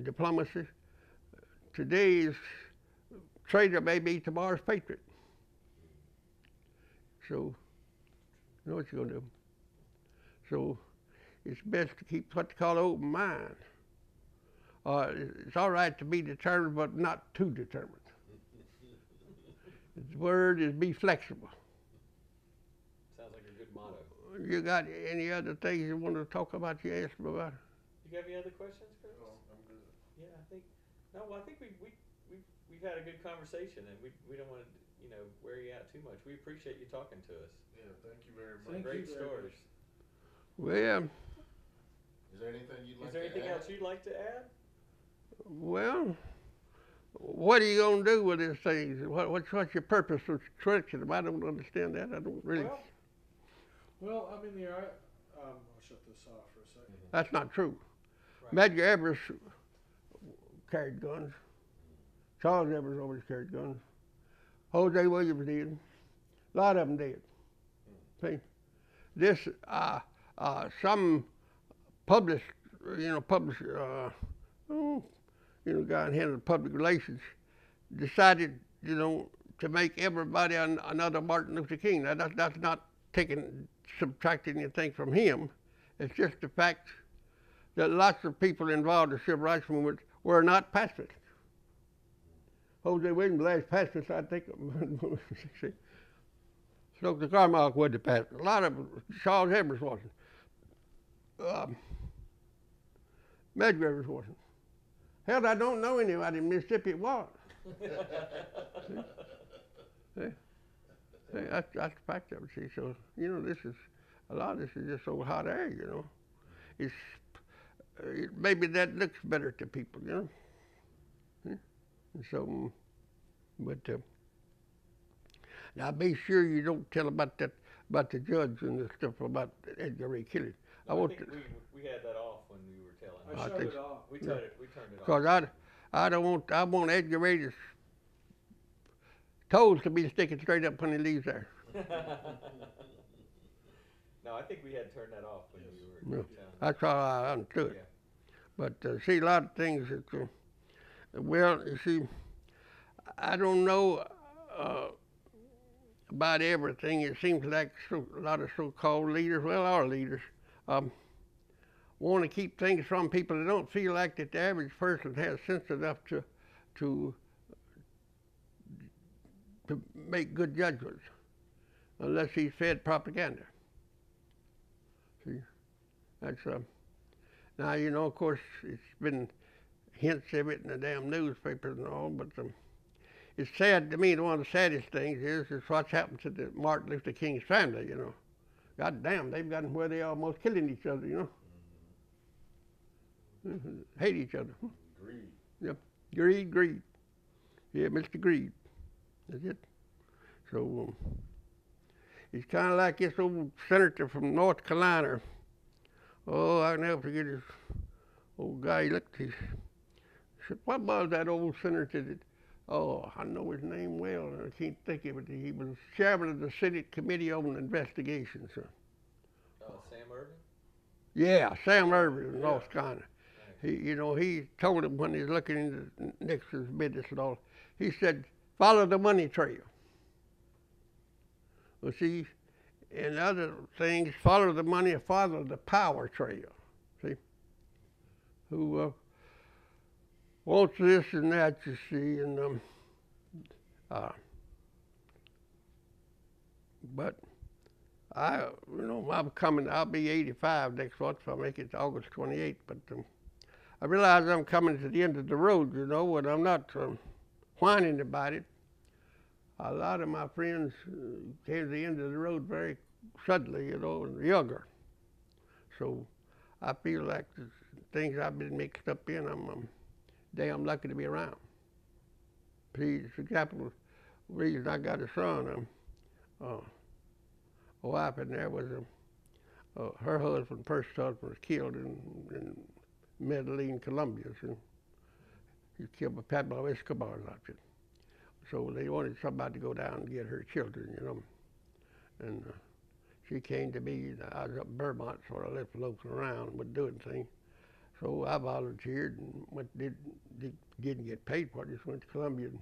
diplomacy. Today's traitor may be tomorrow's patriot. So, you know what you're gonna do. So, it's best to keep what they call an open mind. It's all right to be determined, but not too determined. The word is be flexible. Sounds like a good motto. You got any other things you want to talk about? You asked me about. You have any other questions, Chris? No, I'm good. Yeah, I think we've had a good conversation, and we don't want to wear you out too much. We appreciate you talking to us. Yeah, thank you very much. Thank Great you very stories. Well, Is there anything you'd like Is there to anything add? else you'd like to add? well, what are you gonna do with these things? What's your purpose for collecting them? I don't understand that. I don't really. Well, I'm in the I'll shut this off for a second. That's not true. Right. Medgar Evers carried guns. Charles Evers always carried guns. Jose Williams did. A lot of them did. See, this some published, guy in handled public relations decided, to make everybody another Martin Luther King. Now that's not subtracting anything from him. It's just the fact that lots of people involved in the civil rights movement were not pacifists. Jose Williams, the last pacifist, I think. Stokely Carmichael was the pacifist. A lot of Charles Evers wasn't. Medgar Evers wasn't. Hell, I don't know anybody in Mississippi that was. See? That's the fact of it. See, so a lot of this is just so hot air. It's maybe that looks better to people. And so, but now be sure you don't tell about the judge and the stuff about Edgar Ray killing. No, I think we had that off when we were telling. I shut it off. We turned it off. Because I want Edgar Ray's toes to be sticking straight up when he leaves there. No, I think we had turned that off when we were telling. That's how I understood. Yeah. But see, a lot of things that, well, you see, I don't know about everything. It seems like a lot of so-called leaders, well, our leaders, want to keep things from people. They don't feel like that the average person has sense enough to make good judgments unless he's fed propaganda. See, that's now, you know, of course, it's been hints of it in the damn newspapers and all, but it's sad to me. One of the saddest things is what's happened to the Martin Luther King's family, you know. God damn, they've gotten where they're almost killing each other, you know. Hate each other. Greed. Yep. Greed. Yeah, Mr. Greed. That's it. So it's kind of like this old senator from North Carolina. Oh, I'll never forget this old guy. He looked, he said, what was that old senator that, oh, I know his name well, and I can't think of it. He was chairman of the Senate Committee on Investigations. Sam Irvin? Yeah, Sam Irvin in North Carolina. He told him when he was looking into Nixon's business and all, he said, follow the money trail. Well, see, and other things, follow the money, follow the power trail. See? Who wants this and that, you see, and but I'll be 85 next month if I make it to August 28th, but I realize I'm coming to the end of the road, you know, and I'm not whining about it. A lot of my friends came to the end of the road very suddenly, you know, and younger. So I feel like the things I've been mixed up in, I'm damn lucky to be around. See, for example, the reason I got a son, a wife in there was her husband, first husband, was killed in Medellin, Colombia. So he was killed by Pablo Escobar's outfit. So they wanted somebody to go down and get her children, you know. And she came to me. I was up in Vermont, so I left loafing around and was doing things. So I volunteered and didn't get paid for it. Just went to Colombia and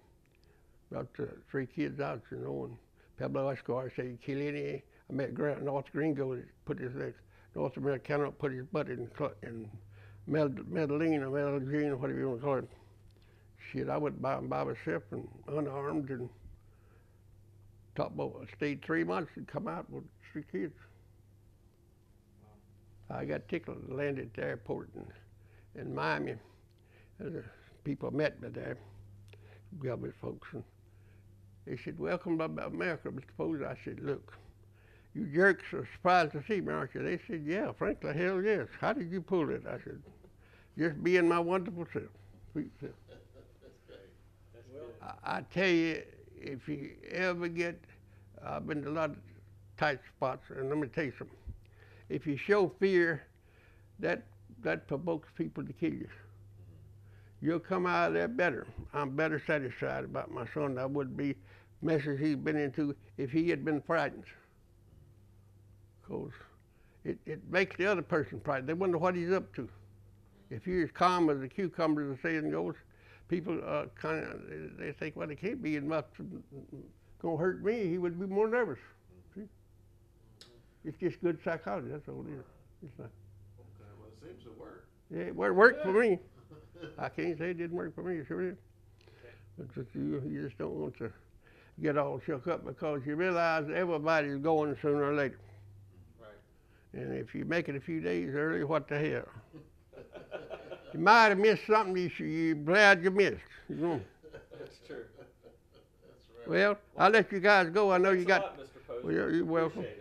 brought 3 kids out, you know. And Pablo Escobar said, "You kill any." I met North Gringo that put his North Americano put his butt in Medellin or Medellin, whatever you want to call it. Shit, I went by myself and unarmed and stayed 3 months and come out with 3 kids. I got tickled and landed at the airport in Miami. People met me there, government folks, and they said, "Welcome to America, Mr. Posey." I said, "Look, you jerks are surprised to see me, aren't you?" They said, "Yeah, frankly, hell yes." "How did you pull it?" I said, "Just being my wonderful self, sweet self." I tell you, if you ever I've been to a lot of tight spots, and let me tell you something. If you show fear, that provokes people to kill you. You'll come out of there better. I'm better satisfied about my son than I would be messes he's been into if he had been frightened. Because it makes the other person frightened. They wonder what he's up to. If you're as calm as a cucumber, as the saying goes, people they think, well, it can't be enough gonna hurt me. He would be more nervous. See? It's just good psychology. That's all it is. It's not. Okay, well, it seems to work. Yeah, it worked for me. I can't say it didn't work for me. It sure did. But you just don't want to get all shook up because you realize everybody's going sooner or later. Right. And if you make it a few days early, what the hell? You might have missed something you're glad you missed. You know? That's true. That's right. Well, I'll let you guys go. I know you got. Thanks a lot, Mr. Posey. Well, you're welcome. Appreciate it.